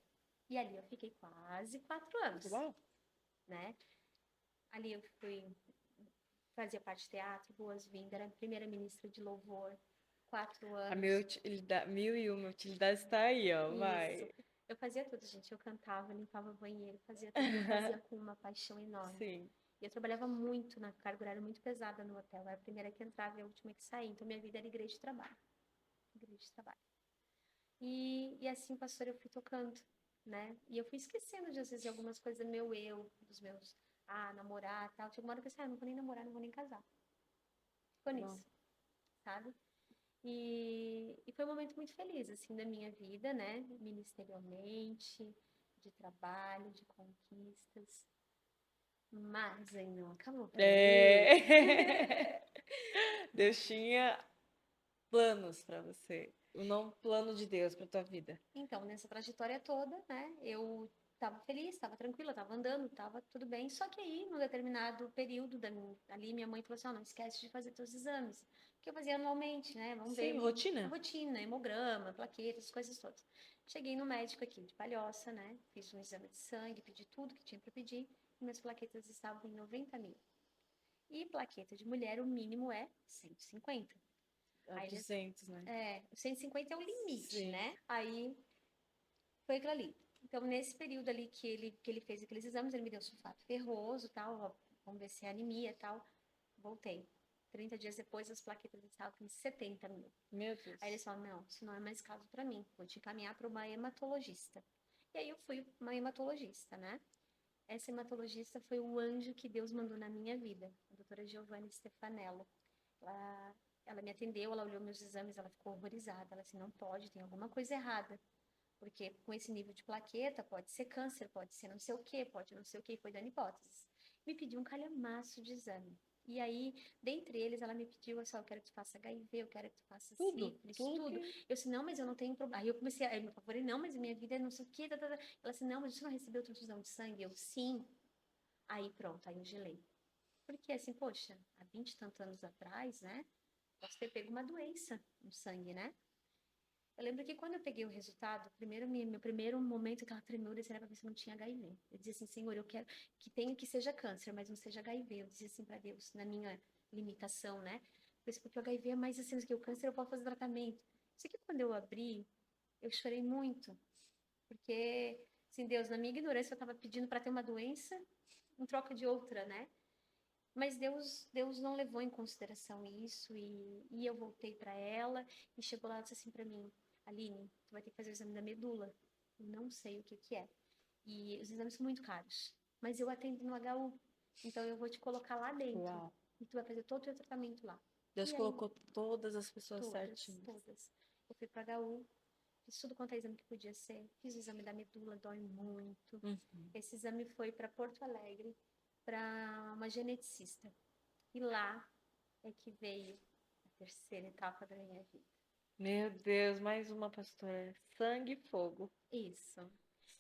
E ali eu fiquei quase 4 anos, Uau. né? Ali eu fazia parte de teatro, boas-vindas, era a primeira ministra de louvor, 4 anos. Mil e uma utilidades está aí, ó. Isso. Vai. Eu fazia tudo, gente. Eu cantava, limpava banheiro, fazia tudo. E eu fazia com uma paixão enorme. Sim. E eu trabalhava muito na carga horária muito pesada no hotel. Eu era a primeira que entrava e a última que saía. Então, minha vida era igreja de trabalho. Igreja de trabalho. E assim, pastor, eu fui tocando, né? E eu fui esquecendo de, às vezes, algumas coisas do meu eu, dos meus, namorar e tal. Chegou uma hora que eu pensei, eu não vou nem namorar, não vou nem casar. Ficou Uau. nisso, sabe? E foi um momento muito feliz, assim, da minha vida, né? Ministerialmente, de trabalho, de conquistas. Mas aí não acabou pra mim. É. Deus tinha planos para você. O não plano de Deus para tua vida. Então, nessa trajetória toda, né, eu estava feliz, estava tranquila, estava andando, estava tudo bem. Só que aí, num determinado período ali, minha mãe falou assim: não esquece de fazer teus exames. Que eu fazia anualmente, né? Vamos ver Sim, a rotina. rotina, hemograma, plaquetas, coisas todas. Cheguei no médico aqui de Palhoça, né? Fiz um exame de sangue, pedi tudo que tinha para pedir, e minhas plaquetas estavam em 90 mil. E plaqueta de mulher, o mínimo é 150. A Aí, 200, né? 150 é o limite, Sim. né? Aí foi aquilo ali. Então, nesse período ali que ele fez aqueles exames, ele me deu sulfato ferroso, tal, ó, vamos ver se é anemia e tal. Voltei. 30 dias depois, as plaquetas estavam em 70 mil. Meu Deus. Aí eles falaram, não, isso não é mais caso para mim, vou te encaminhar para uma hematologista. E aí eu fui uma hematologista, né? Essa hematologista foi o anjo que Deus mandou na minha vida, a doutora Giovanna Stefanello. Ela me atendeu, ela olhou meus exames, ela ficou horrorizada. Ela disse, não pode, tem alguma coisa errada. Porque com esse nível de plaqueta, pode ser câncer, pode ser não sei o quê, pode não sei o quê, e foi dando hipóteses. Me pediu um calhamaço de exame. E aí, dentre eles, ela me pediu, assim, eu quero que tu faça HIV, eu quero que tu faça Tudo, sífilis, tudo tudo. que... Eu disse, não, mas eu não tenho problema. Aí eu comecei, aí eu me apavorei, não, mas a minha vida é não sei o quê. Tá, tá, tá. Ela disse, não, mas você não recebeu transfusão de sangue? Eu, sim. Aí pronto, aí eu gelei. Porque assim, poxa, há 20 e tantos anos atrás, né? Posso ter pego uma doença no sangue, né? Eu lembro que quando eu peguei o resultado, meu primeiro momento, aquela tremura, era para ver se eu não tinha HIV. Eu dizia assim, Senhor, eu quero que tenha que seja câncer, mas não seja HIV. Eu dizia assim para Deus, na minha limitação, né? Porque o HIV é mais assim, que o câncer eu posso fazer tratamento. Isso que quando eu abri, eu chorei muito, porque, assim, Deus, na minha ignorância, eu estava pedindo para ter uma doença em troca de outra, né? Mas Deus não levou em consideração isso e eu voltei para ela e chegou lá e disse assim para mim, Aline, tu vai ter que fazer o exame da medula. Eu não sei o que que é. E os exames são muito caros, mas eu atendo no HU, então eu vou te colocar lá dentro Uau. e tu vai fazer todo o teu tratamento lá. Deus E aí, colocou todas as pessoas todas, certinhas. todas. Eu fui para HU, fiz tudo quanto é exame que podia ser, fiz o exame da medula, dói muito. Uhum. Esse exame foi para Porto Alegre, para uma geneticista. E lá é que veio a terceira etapa da minha vida. Meu Deus, mais uma pastora. Sangue e fogo. Isso.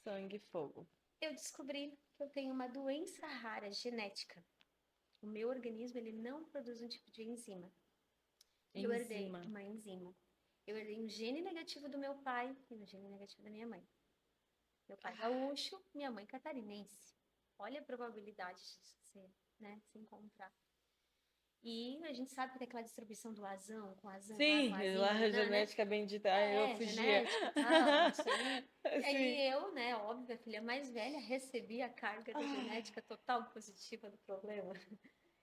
Sangue e fogo. Eu descobri que eu tenho uma doença rara genética. O meu organismo ele não produz um tipo de enzima. E eu herdei Enzima. uma enzima. Eu herdei um gene negativo do meu pai e um gene negativo da minha mãe. Meu pai gaúcho, minha mãe catarinense. Olha a probabilidade de se, né, se encontrar. E a gente sabe que tem aquela distribuição do azão, com azão lá, com Sim, lá azinho, a né? genética bendita. Ai, eu fugia. Genética e tal, isso aí. E Sim. aí eu, né, óbvio, a filha mais velha, recebi a carga da Ai, genética total positiva do problema.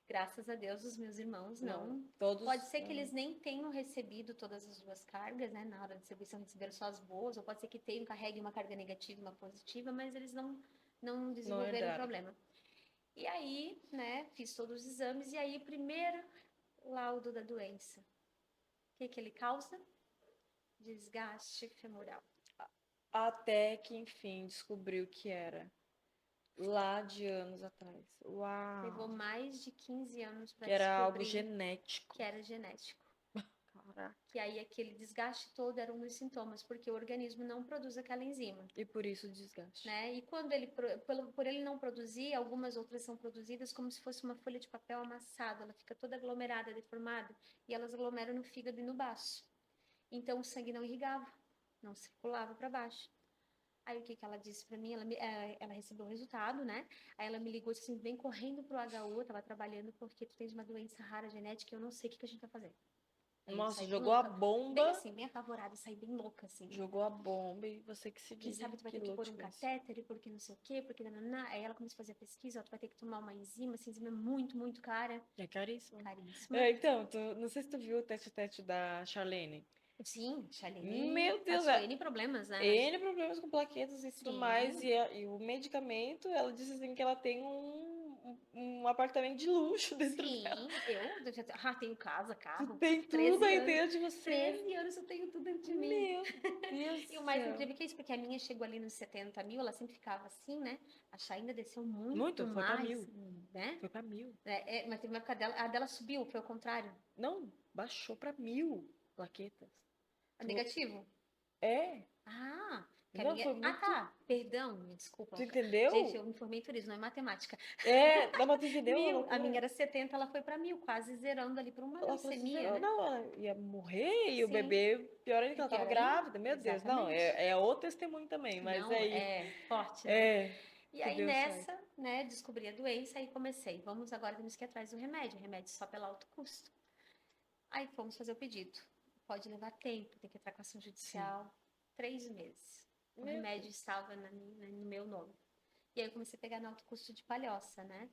Graças a Deus, os meus irmãos não, não. Pode todos. ser que eles nem tenham recebido todas as duas cargas, né? Na hora da distribuição receberam só as boas, ou pode ser que tenham, carregue uma carga negativa e uma positiva, mas eles não Não desenvolveram o herdaram. problema. E aí, né, fiz todos os exames, e aí, primeiro laudo da doença. O que que ele causa? Desgaste femoral. Até que, enfim, descobriu que era. Lá de anos atrás. Levou Uau! mais de 15 anos para Que era algo descobrir genético. que era genético. Caraca. Que aí aquele desgaste todo era um dos sintomas, porque o organismo não produz aquela enzima, E por isso o desgaste. né? E quando ele, por ele não produzir, algumas outras são produzidas como se fosse uma folha de papel amassada, ela fica toda aglomerada, deformada, e elas aglomeram no fígado e no baço. Então o sangue não irrigava, não circulava para baixo. Aí o que que ela disse para mim? Ela recebeu o resultado, né? Aí ela me ligou e disse assim: vem correndo pro HU, eu tava trabalhando porque tu tens uma doença rara genética e eu não sei o que que a gente vai fazer. Aí eu Nossa, saí bem jogou a louca, bem bomba. assim, bem apavorada, saí bem louca, assim. Jogou a bomba e você que se Quem sabe tu vai ter que desempilou pôr de um vez. catéter e porque não sei o quê, porque nananã. Aí ela começou a fazer a pesquisa, ó, tu vai ter que tomar uma enzima, essa enzima é muito, muito cara, É caríssimo. caríssima. É, então, não sei se tu viu o teste da Charlene. Sim, Shailene Meu Deus, passou N problemas, né? Mas, N problemas com plaquetas e tudo mais. sim, E o medicamento, ela disse assim que ela tem um apartamento de luxo dentro dela. sim, eu já tenho casa, Tu carro, tem tudo 13 aí anos. dentro de você. 13 anos eu tenho tudo dentro de mim. Meu Deus E o do mais céu. incrível que é isso, porque a minha chegou ali nos 70 mil, ela sempre ficava assim, né? A Chá ainda desceu muito Muito, foi pra mais, 1000. né? Foi pra 1000. Mas teve uma época dela, a dela subiu, foi ao contrário. Não, baixou pra 1000 plaquetas. A Tu, negativo. é, Ah, que a não, minha. foi Ah, muito. tá. Perdão, me Tu desculpa. Gente, entendeu? eu me formei em turismo, não é matemática. É, não, mas tu entendeu a 1000. A minha loucura? era 70, ela foi para 1000, quase zerando ali por uma Ela falou assim, leucemia, zerou, né? não, ela ia morrer e o Sim. bebê, pior ainda que E ela tava pior ainda, grávida, meu Deus, não, exatamente. é outro testemunho também, mas Não, é isso. é forte, né? É, E que aí Deus faz. nessa, né, descobri a doença e comecei. Vamos agora, temos que ir atrás do remédio. Remédio só pelo alto custo. Aí fomos fazer o pedido. Pode levar tempo, tem que entrar com ação Sim. judicial. 3 meses. O Meu remédio Deus. estava no meu nome. E aí eu comecei a pegar no alto custo de palhoça, né?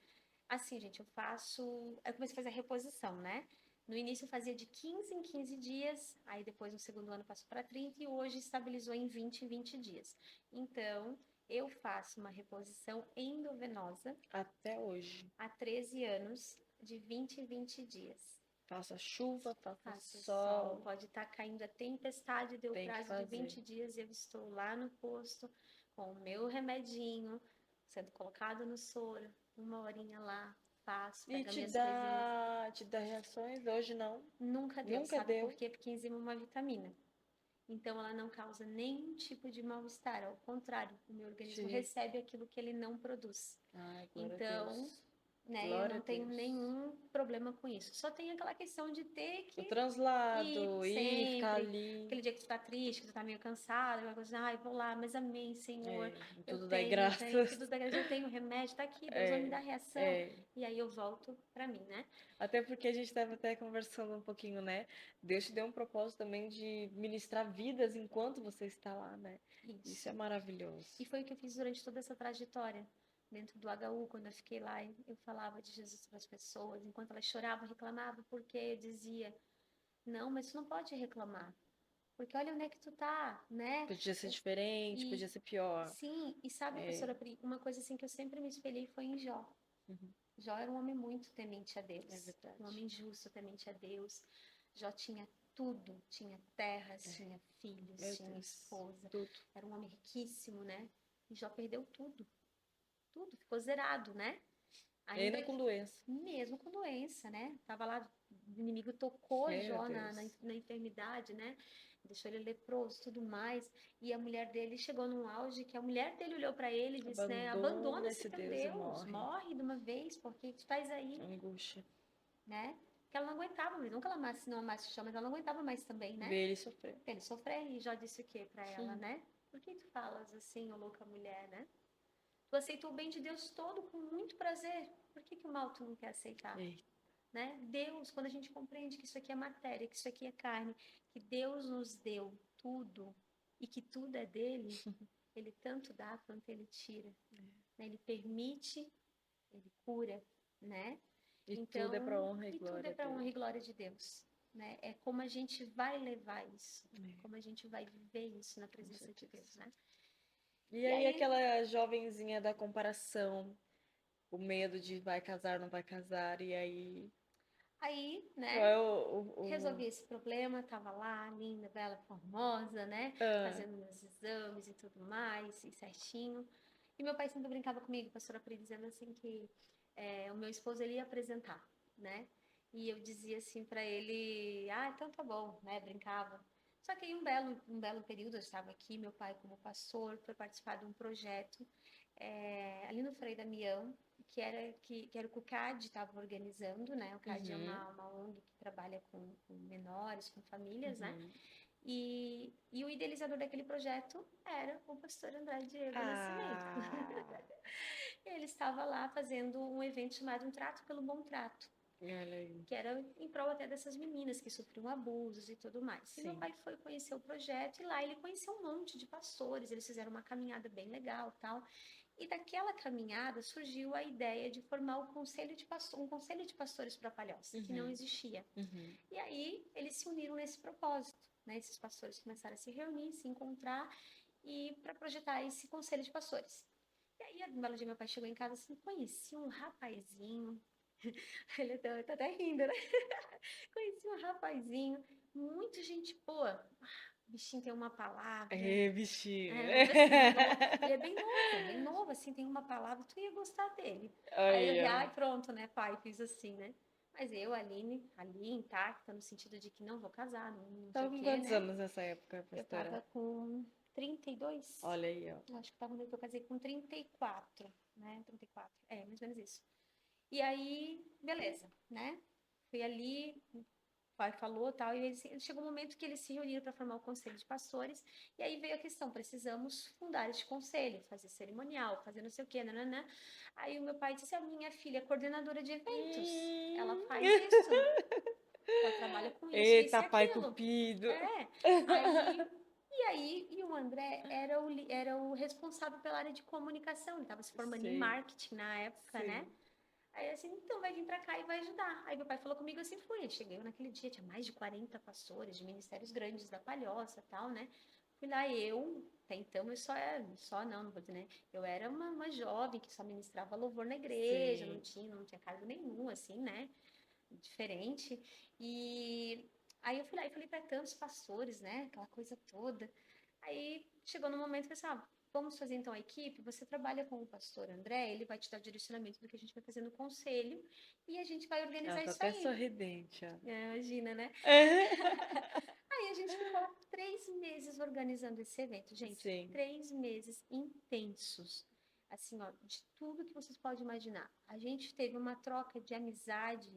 Assim, gente, eu faço. Eu comecei a fazer a reposição, né? No início eu fazia de 15 em 15 dias, aí depois no segundo ano passou para 30 e hoje estabilizou em 20 em 20 dias. Então, eu faço uma reposição endovenosa Até hoje. há 13 anos, de 20 em 20 dias. Faça chuva, faça Faço sol, sol, pode estar caindo a tempestade, deu tem que prazo de fazer. 20 dias e eu estou lá no posto com o meu remedinho, sendo colocado no soro, uma horinha lá, faço, E pego as minhas coisinhas. te dá reações? Hoje não. Nunca deu, Nunca sabe por deu. quê? Porque enzima é uma vitamina. Então ela não causa nenhum tipo de mal-estar, ao contrário, o meu organismo Te... recebe aquilo que ele não produz. Ai, glória a Então, Deus. né? Eu Glória não a tenho Deus. nenhum problema com isso. Só tem aquela questão de ter O que ir translado, ir, ficar sempre. ali. Aquele dia que tu tá triste, que tu tá meio cansado, aquela coisa, ai, vou lá, mas amém, Senhor. É, Eu tudo dá tenho graças. tudo da graça, eu tenho remédio, tá aqui, Deus vai me É, dar reação. é. E aí eu volto pra mim, né? Até porque a gente estava até conversando um pouquinho, né? Deus te deu um propósito também de ministrar vidas enquanto você está lá, né? Isso Isso. é maravilhoso. E foi o que eu fiz durante toda essa trajetória. Dentro do HU, quando eu fiquei lá, eu falava de Jesus para as pessoas, enquanto elas choravam, reclamavam, porque eu dizia, não, mas tu não pode reclamar, porque olha onde é que tu tá, né? Podia ser diferente, E podia ser pior. sim, e sabe, É, pastora Pri, uma coisa assim que eu sempre me espelhei foi em Jó. uhum, Jó era um homem muito temente a é Deus, um verdade. homem justo, temente a Deus. Jó tinha tudo, tinha terras, É, tinha filhos, meu tinha Deus. esposa, Tudo. era um homem riquíssimo, né? E Jó perdeu tudo, tudo, ficou zerado, né? E Ainda ainda com doença. mesmo com doença, né? Tava lá, o inimigo tocou Meu Jó Deus. na enfermidade, né? Deixou ele leproso, tudo mais. E a mulher dele chegou num auge que a mulher dele olhou para ele e disse, né? Abandona Abandona esse esse teu Deus e Deus, morre. morre de uma vez, porque tu estás aí, Angústia. né? Que ela não aguentava mais, não que ela amasse, não amasse o chão, mas ela não aguentava mais também, né? Ver ele sofrer. Ele sofrer e Jó disse o quê para ela, né? Por que tu falas assim, ô louca mulher, né? Tu aceitou o bem de Deus todo com muito prazer. Por que o mal tu não quer aceitar? Eita. Né? Deus, quando a gente compreende que isso aqui é matéria, que isso aqui é carne, que Deus nos deu tudo e que tudo é dele, ele tanto dá quanto ele tira. Né? Ele permite, ele cura, né? E tudo é para Então, honra e e tudo é glória para honra dele. e glória de Deus. Né? É como a gente vai levar isso, É, como a gente vai viver isso na com presença de certeza. Deus, né? E E aí aí, aquela jovenzinha da comparação, o medo de vai casar, não vai casar, e aí qual né? é Resolvi esse problema, tava lá, linda, bela, formosa, né? ah, Fazendo meus exames e tudo mais, e certinho. E meu pai sempre brincava comigo, pastora Pri, dizendo assim que o meu esposo ele ia apresentar, né? E eu dizia assim para ele, ah, então tá bom, né? Brincava. Só que aí um belo período eu estava aqui, meu pai como pastor foi participar de um projeto ali no Frei Damião, que era o que o CAD estava organizando, né? O CAD é uhum, uma ONG que trabalha com menores, com famílias, né? uhum. E o idealizador daquele projeto era o pastor André Diego Nascimento. Ah, Ele estava lá fazendo um evento chamado Um Trato pelo Bom Trato, olha aí. que era em prol até dessas meninas que sofriam abusos e tudo mais. E meu Sim. pai foi conhecer o projeto e lá ele conheceu um monte de pastores, eles fizeram uma caminhada bem legal, tal. E daquela caminhada surgiu a ideia de formar um conselho de pastores para Palhoça, que não Uhum, existia. uhum. E aí eles se uniram nesse propósito, né? Esses pastores começaram a se reunir, se encontrar e para projetar esse conselho de pastores. E aí, um belo dia, meu pai chegou em casa assim, conheci um rapazinho, ele tá até rindo, né? Conheci um rapazinho, muito gente boa. O bichinho tem uma palavra, É, bichinho. um homem assim, novo. Ele é bem novo, assim, tem uma palavra, tu ia gostar dele. Aí eu Aí, ri, ó. ai, pronto, né, pai, fiz assim, né? Mas eu, Aline, ali intacta, no sentido de que não vou casar, não sei Tava o com quê, quantos né? anos nessa época, Eu pastora? tava com 32, Olha aí, ó. eu acho que tava quando eu casei com 34, né? 34, mais ou menos isso. E aí, beleza, né? Fui ali, pai falou tal, e chegou um momento que eles se reuniram para formar o conselho de pastores, e aí veio a questão, precisamos fundar este conselho, fazer cerimonial, fazer não sei o quê, nananã. Aí o meu pai disse, a minha filha é coordenadora de eventos, ela Hum. faz isso, ela trabalha com isso Eita, e pai aquilo. cupido. É, aí... E o André era o responsável pela área de comunicação, ele estava se formando em Sei, marketing na época, né? sei. Aí assim, então vai vir pra cá e vai ajudar. Aí meu pai falou comigo assim, fui. Eu cheguei naquele dia, tinha mais de 40 pastores de ministérios grandes da Palhoça e tal, né? Fui lá, até então eu só não vou dizer, né? Eu era uma jovem que só ministrava louvor na igreja, Sei. não tinha cargo nenhum, assim, né? Diferente. E aí eu fui lá e falei para tantos pastores, né? Aquela coisa toda. Aí chegou no momento que eu disse, vamos fazer então a equipe, você trabalha com o pastor André, ele vai te dar o direcionamento do que a gente vai fazer no conselho e a gente vai Ela organizar tá isso até aí. sorridente, ó. Imagina, né? Aí a gente ficou 3 meses organizando esse evento, gente. Sim. 3 meses intensos. assim, ó, de tudo que vocês podem imaginar. A gente teve uma troca de amizade,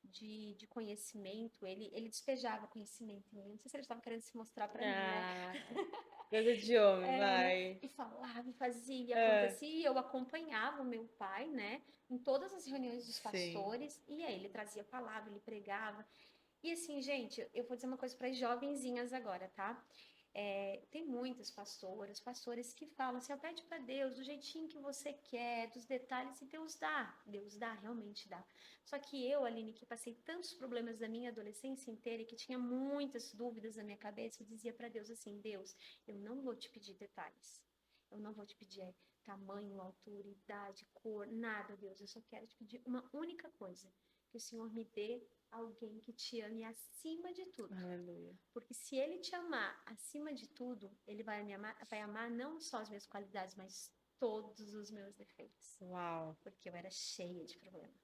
de conhecimento, ele despejava conhecimento em mim. Não sei se ele estava querendo se mostrar para mim, né? Ah, coisa de homem, É, né? vai. E falava, e fazia, e É, acontecia, e eu acompanhava o meu pai, né? Em todas as reuniões dos sim. pastores, e aí ele trazia a palavra, ele pregava. E assim, gente, eu vou dizer uma coisa para as jovenzinhas agora, tá? Tem muitas pastoras, pastores que falam assim, ó, pede para Deus do jeitinho que você quer, dos detalhes, e Deus dá, realmente dá. Só que eu, Aline, que passei tantos problemas da minha adolescência inteira e que tinha muitas dúvidas na minha cabeça, eu dizia para Deus assim, Deus, eu não vou te pedir detalhes, eu não vou te pedir tamanho, altura, idade, cor, nada, Deus, eu só quero te pedir uma única coisa, que o Senhor me dê alguém que te ame acima de tudo. Aleluia. Porque se ele te amar acima de tudo, ele vai amar não só as minhas qualidades, mas todos os meus defeitos. Uau. Porque eu era cheia de problema.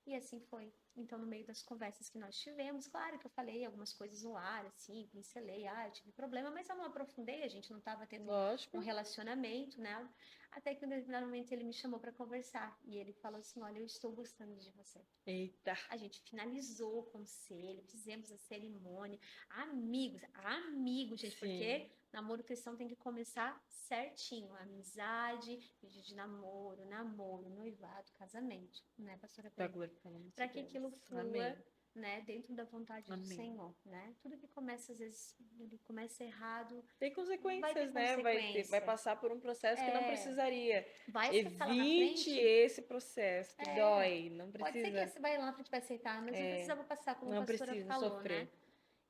E assim foi. Então, no meio das conversas que nós tivemos, claro que eu falei algumas coisas no ar, assim, pincelei, eu tive problema, mas eu não aprofundei, a gente não estava tendo um Lógico. relacionamento, né? Até que em um determinado momento ele me chamou para conversar e ele falou assim: Olha, eu estou gostando de você. Eita. A gente finalizou o conselho, fizemos a cerimônia, amigos, amigos, gente, Sim. porque namoro cristão tem que começar certinho, amizade, pedido de namoro, noivado, casamento, né, pastora Pra Pri? glorificar o nome de Para que aquilo Deus. flua, Amém. né, dentro da vontade do Amém. Senhor, né? Tudo que começa, às vezes, ele começa errado, Tem vai ter consequências, né? Vai consequência. passar por um processo que não É, precisaria. vai aceitar lá na Evite frente? esse processo que É, dói. Não pode ser que precisa. você vai lá na frente vai aceitar, mas não É, precisava passar, como a não pastora precisa falou, né? sofrer.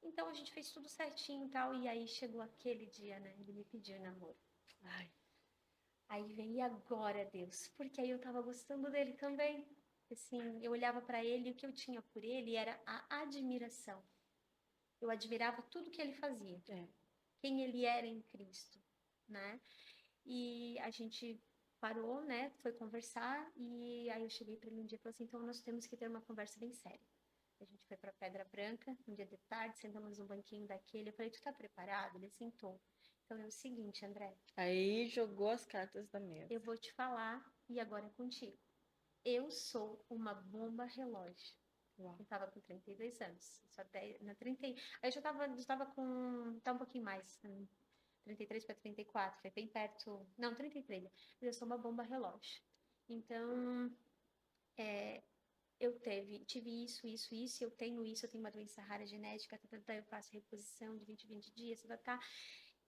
Então a gente fez tudo certinho e tal, e aí chegou aquele dia, né? Ele me pediu em namoro. Ai, Aí vem, e agora, Deus? Porque aí eu tava gostando dele também. Assim, eu olhava para ele e o que eu tinha por ele era a admiração. Eu admirava tudo que ele fazia, é. quem ele era em Cristo, né? E a gente parou, né? Foi conversar e aí eu cheguei para ele um dia e falei assim: então nós temos que ter uma conversa bem séria. A gente foi para Pedra Branca, um dia de tarde, sentamos no banquinho daquele. Eu falei: tu tá preparado? Ele sentou. Então é o seguinte, André, Aí jogou as cartas da eu mesa. vou te falar e agora é contigo. Eu sou uma bomba relógio. Uau. Eu tava com 32 anos. Só 10, na 30, aí eu já tava com, tá um pouquinho mais, 33 para 34, foi bem perto, não, 33, mas eu sou uma bomba relógio. Então, eu tive isso, eu tenho uma doença rara genética, eu faço reposição de 20 em 20 dias, tá.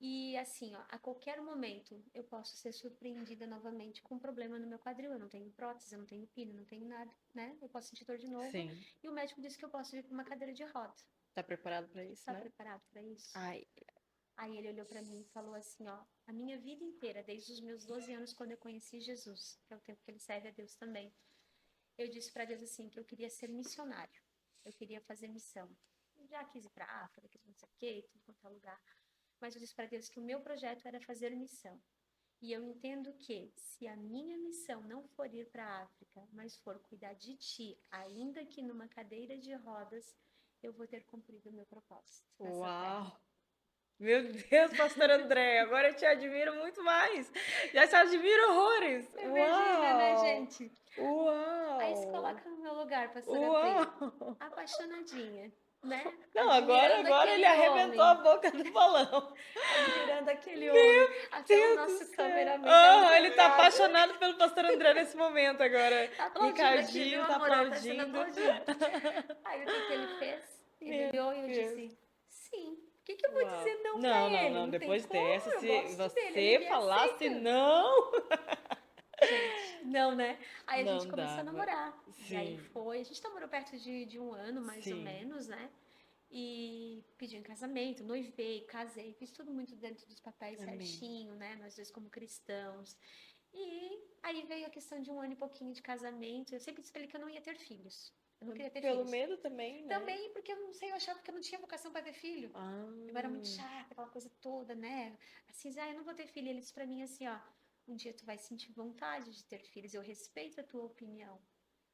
E assim, ó, a qualquer momento eu posso ser surpreendida novamente com um problema no meu quadril. Eu não tenho prótese, eu não tenho pino, não tenho nada, né? Eu posso sentir dor de novo. Sim. E o médico disse que eu posso vir com uma cadeira de roda. Tá preparado pra isso, Tá né? preparado para isso? Ai, Aí ele olhou para mim e falou assim, ó, a minha vida inteira, desde os meus 12 anos, quando eu conheci Jesus, que é o tempo que ele serve a Deus também, eu disse para Deus assim, que eu queria ser missionário. Eu queria fazer missão. Eu já quis ir para África, quis não sei o quê, tudo quanto é lugar. Mas eu disse para Deus que o meu projeto era fazer missão. E eu entendo que, se a minha missão não for ir para a África, mas for cuidar de ti, ainda que numa cadeira de rodas, eu vou ter cumprido o meu propósito nessa terra. uau. Meu Deus, pastor André, agora eu te admiro muito mais. Já te admiro horrores. Imagina, né, Uau! gente? Aí se Uau! coloca no meu lugar, pastora Pri, Uau! apaixonadinha, né? Não, Admirando agora ele aquele arrebentou a homem, boca do balão. admirando aquele homem. Meu Até o Deus do nosso céu. cameraman tá Ah, ele tá empolgado. apaixonado pelo pastor André nesse momento agora. Tá aplaudindo aqui, viu, Ricardinho tá amor? Ele tá sendo aplaudindo. aplaudido. Aí o que que ele fez? Ele Meu olhou e eu Deus. disse, sim. O que que eu vou Uau. dizer não pra Não, não, ele? não. Não tem Depois como, dessa, eu se gosto dele, ele você me falasse aceita. não, Gente, não, né? Aí a gente não começou a dava. namorar. E aí Sim, foi, a gente namorou perto de um ano, mais ou sim. menos, né? E pedi em casamento, noivei, casei, fiz tudo muito dentro dos papéis Amém. certinho, né? Nós dois como cristãos. E aí veio a questão de um ano e pouquinho de casamento. Eu sempre disse pra ele que eu não ia ter filhos. Eu não queria ter Pelo filhos. medo também, né? Também porque eu não sei, eu achava que eu não tinha vocação para ter filho. Ah, Eu era muito chata, aquela coisa toda, né? Assim, eu não vou ter filho. Ele disse pra mim assim, ó, um dia tu vai sentir vontade de ter filhos. Eu respeito a tua opinião,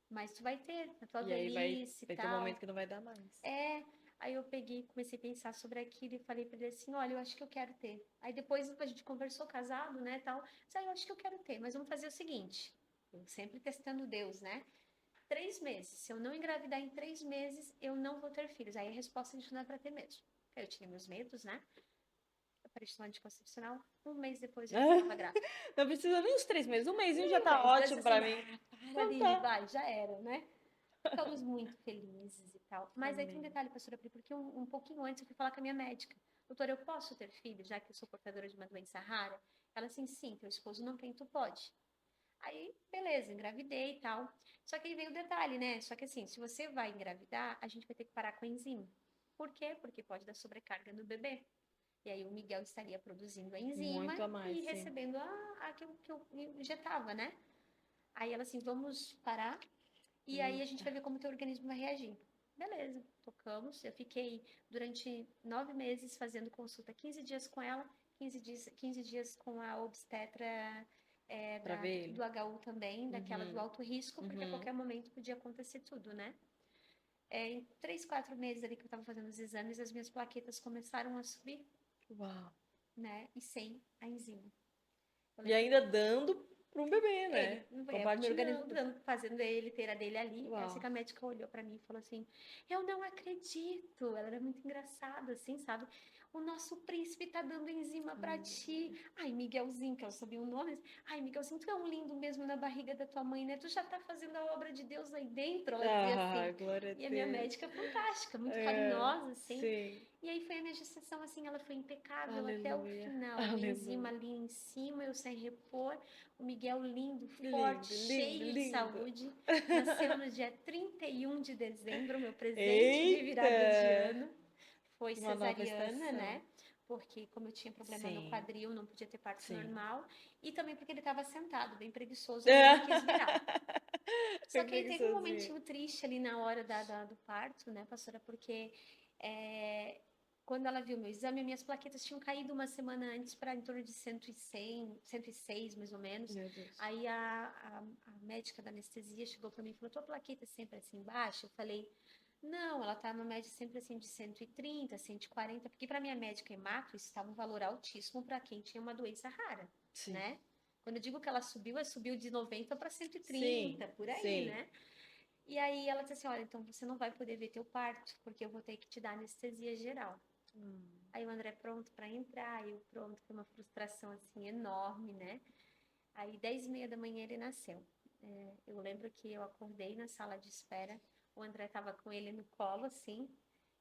mas tu vai ter, na tua e aí vai, velhice e vai ter um momento tal. que não vai dar mais. É. Aí eu peguei, comecei a pensar sobre aquilo e falei para ele assim, olha, eu acho que eu quero ter. Aí depois a gente conversou, casado, né, tal. Disse, eu acho que eu quero ter, mas vamos fazer o seguinte, eu sempre testando Deus, né? 3 meses. Se eu não engravidar em 3 meses, eu não vou ter filhos. Aí a resposta de não é para ter mesmo. Eu tinha meus medos, né? Apareci no anticoncepcional. 1 mês depois eu estava grávida. Não precisa nem uns 3 meses, um mêsinho já tá Mas ótimo assim, pra mim. para Então ali, tá. vai, já era, né? Ficamos muito felizes e tal. Mas aí tem um Amém. detalhe, pastora Pri, porque um pouquinho antes eu fui falar com a minha médica. Doutora, eu posso ter filho, já que eu sou portadora de uma doença rara? Ela assim, sim, teu esposo não tem, tu pode. Aí, beleza, engravidei e tal. Só que aí veio o detalhe, né? Só que assim, se você vai engravidar, a gente vai ter que parar com a enzima. Por quê? Porque pode dar sobrecarga no bebê. E aí o Miguel estaria produzindo a enzima Muito a mais, e sim. recebendo a que eu injetava, né? Aí ela assim, vamos parar e aí a gente Eita. vai ver como o teu organismo vai reagir. Beleza, tocamos. Eu fiquei durante 9 meses fazendo consulta, 15 dias com ela, 15 dias com a obstetra Pra ver ele. do HU também, daquela do Uhum. alto risco, porque a Uhum. qualquer momento podia acontecer tudo, né? Em 3, 4 meses ali que eu estava fazendo os exames, as minhas plaquetas começaram a subir, Uau. né? E sem a enzima. Eu E lembro ainda dando pra um bebê, ele, né? o meu organismo Compartilhando. fazendo ele ter a dele ali. Essa Uau. que a médica olhou pra mim e falou assim: eu não acredito. Ela era muito engraçada, assim, sabe? O nosso príncipe tá dando enzima pra ti. Ai, Miguelzinho, que eu sabia o nome. Ai, Miguelzinho, tu é um lindo mesmo na barriga da tua mãe, né? Tu já tá fazendo a obra de Deus aí dentro. Ela dizia Ah, assim. glória a E a minha Deus. médica é fantástica, muito É, carinhosa, assim. sim. E aí foi a minha gestação, assim, ela foi impecável até o Aleluia. final. A minha enzima Aleluia. ali em cima, eu sem repor. O Miguel lindo, forte, Lindo, lindo, cheio de lindo. saúde. Nasceu no dia 31 de dezembro, meu presente de virada de Eita! ano. Foi Uma nova cesariana, estação. né? Porque como eu tinha problema no Sim, quadril, não podia ter parto sim. normal. E também porque ele estava sentado, bem preguiçoso, aí eu não É. quis virar. Só Bem que aí teve um preguiçosinho. momentinho triste ali na hora do parto, né, pastora? Porque é, quando ela viu meu exame, minhas plaquetas tinham caído uma semana antes para em torno de 100, 106, mais ou menos. Meu Deus. Aí a médica da anestesia chegou para mim e falou: tua plaqueta é sempre assim baixa? Eu falei: não, ela tá numa média sempre assim de 130, 140, porque para minha médica hemato isso estava um valor altíssimo para quem tinha uma doença rara, Sim. né? Quando eu digo que ela subiu de 90 para Sim, 130, por aí, sim. né? E aí ela disse assim: olha, então você não vai poder ver teu parto, porque eu vou ter que te dar anestesia geral. Hum. Aí o André pronto para entrar, eu pronto, foi uma frustração assim enorme, né? Aí 10h30 da manhã ele nasceu. Eu lembro que eu acordei na sala de espera, o André estava com ele no colo, assim,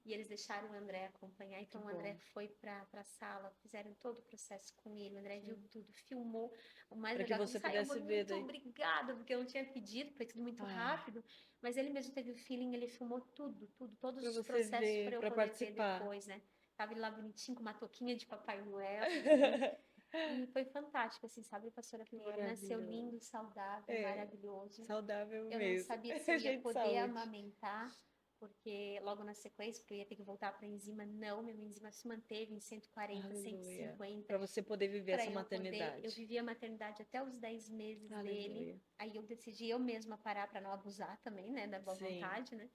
e eles deixaram o André acompanhar. Que Então o André bom. foi para a sala, fizeram todo o processo com ele, o André viu Sim. tudo, filmou. O mais Para que legal que ele você disse: ai, amor, pudesse ver muito daí. obrigada, porque eu não tinha pedido, foi tudo muito Ah, rápido, mas ele mesmo teve o feeling, ele filmou tudo, tudo, todos para os você processos para ver, eu para poder ver participar. depois, né? Tava ele lá bonitinho, com uma touquinha de Papai Noel, assim. E foi fantástico, assim, sabe, pastora Que Pri? Ele nasceu maravilhoso. lindo, saudável, É, maravilhoso. saudável Eu não mesmo. sabia se eu ia Gente de poder saúde. amamentar, porque logo na sequência, porque eu ia ter que voltar para a enzima. Não, minha enzima se manteve em 140, Aleluia. 150, Para você poder viver para essa eu poder. Eu maternidade. vivi a maternidade até os 10 meses dele. Aleluia. Aí eu decidi eu mesma parar para não abusar também, né, da boa Sim. vontade, né?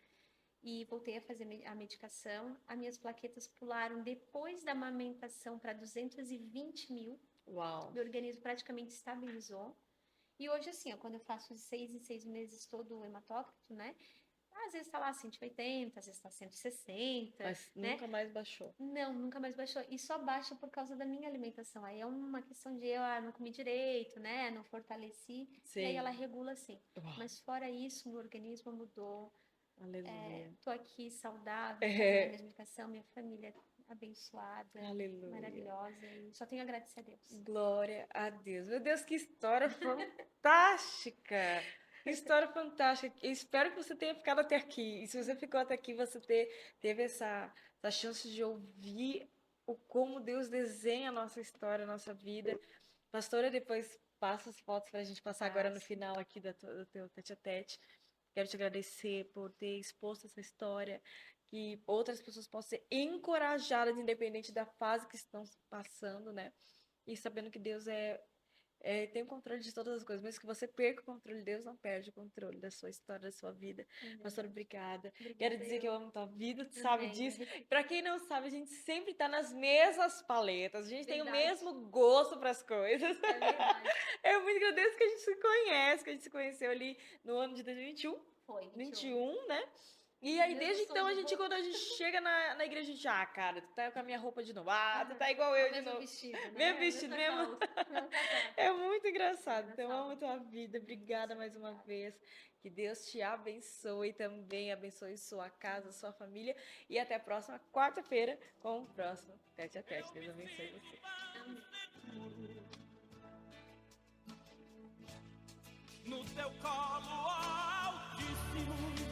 E voltei a fazer a medicação. As minhas plaquetas pularam depois da amamentação para 220 mil. Uau. Meu organismo praticamente estabilizou. E hoje, assim, ó, quando eu faço de 6 em 6 meses todo o hematócrito, né? Às vezes tá lá 180, às vezes tá 160, Mas né? nunca mais baixou. Não, nunca mais baixou. E só baixa por causa da minha alimentação. Aí é uma questão de eu não comi direito, né? Não fortaleci. E aí ela Sim. regula assim. Uau. Mas fora isso, meu organismo mudou. Aleluia. Tô aqui saudável, fazendo a É. minha medicação, minha família abençoada, Aleluia. maravilhosa. E só tenho a agradecer a Deus. Glória a Deus. Meu Deus, que história fantástica! Que história fantástica. Eu espero que você tenha ficado até aqui. E se você ficou até aqui, você teve essa chance de ouvir o como Deus desenha a nossa história, a nossa vida. Pastora, depois passa as fotos para a gente passar agora no Passo. final aqui do teu tete-a-tete. Quero te agradecer por ter exposto essa história, que outras pessoas possam ser encorajadas, independente da fase que estão passando, né? E sabendo que Deus tem o controle de todas as coisas. Mesmo que você perca o controle, Deus não perde o controle da sua história, da sua vida. Pastor, obrigada. Quero Obrigada, dizer que eu eu amo tua vida, tu sabe também. disso. Pra quem não sabe, a gente sempre tá nas mesmas paletas, a gente tem o Verdade. mesmo gosto pras coisas. É verdade. É muito agradeço que a gente se conhece, que a gente se conheceu ali no ano de 2021. Foi, 21, né? E Meu aí, Deus, desde eu sou então, de boa. quando a gente chega na igreja, a gente, cara, tu tá com a minha roupa de novo. Tu tá Aham. igual É eu o de mesmo novo. vestido, né? Mesmo É a vestido, mesma mesmo. calça, mesmo casaco. É muito engraçado. Semana Então, eu amo sábado. tua vida. Obrigada mais uma Obrigada. vez. Que Deus te abençoe também. Abençoe sua casa, sua família. E até a próxima quarta-feira com o próximo Tete a Tete. Deus abençoe você. Amém. No teu colo altíssimo.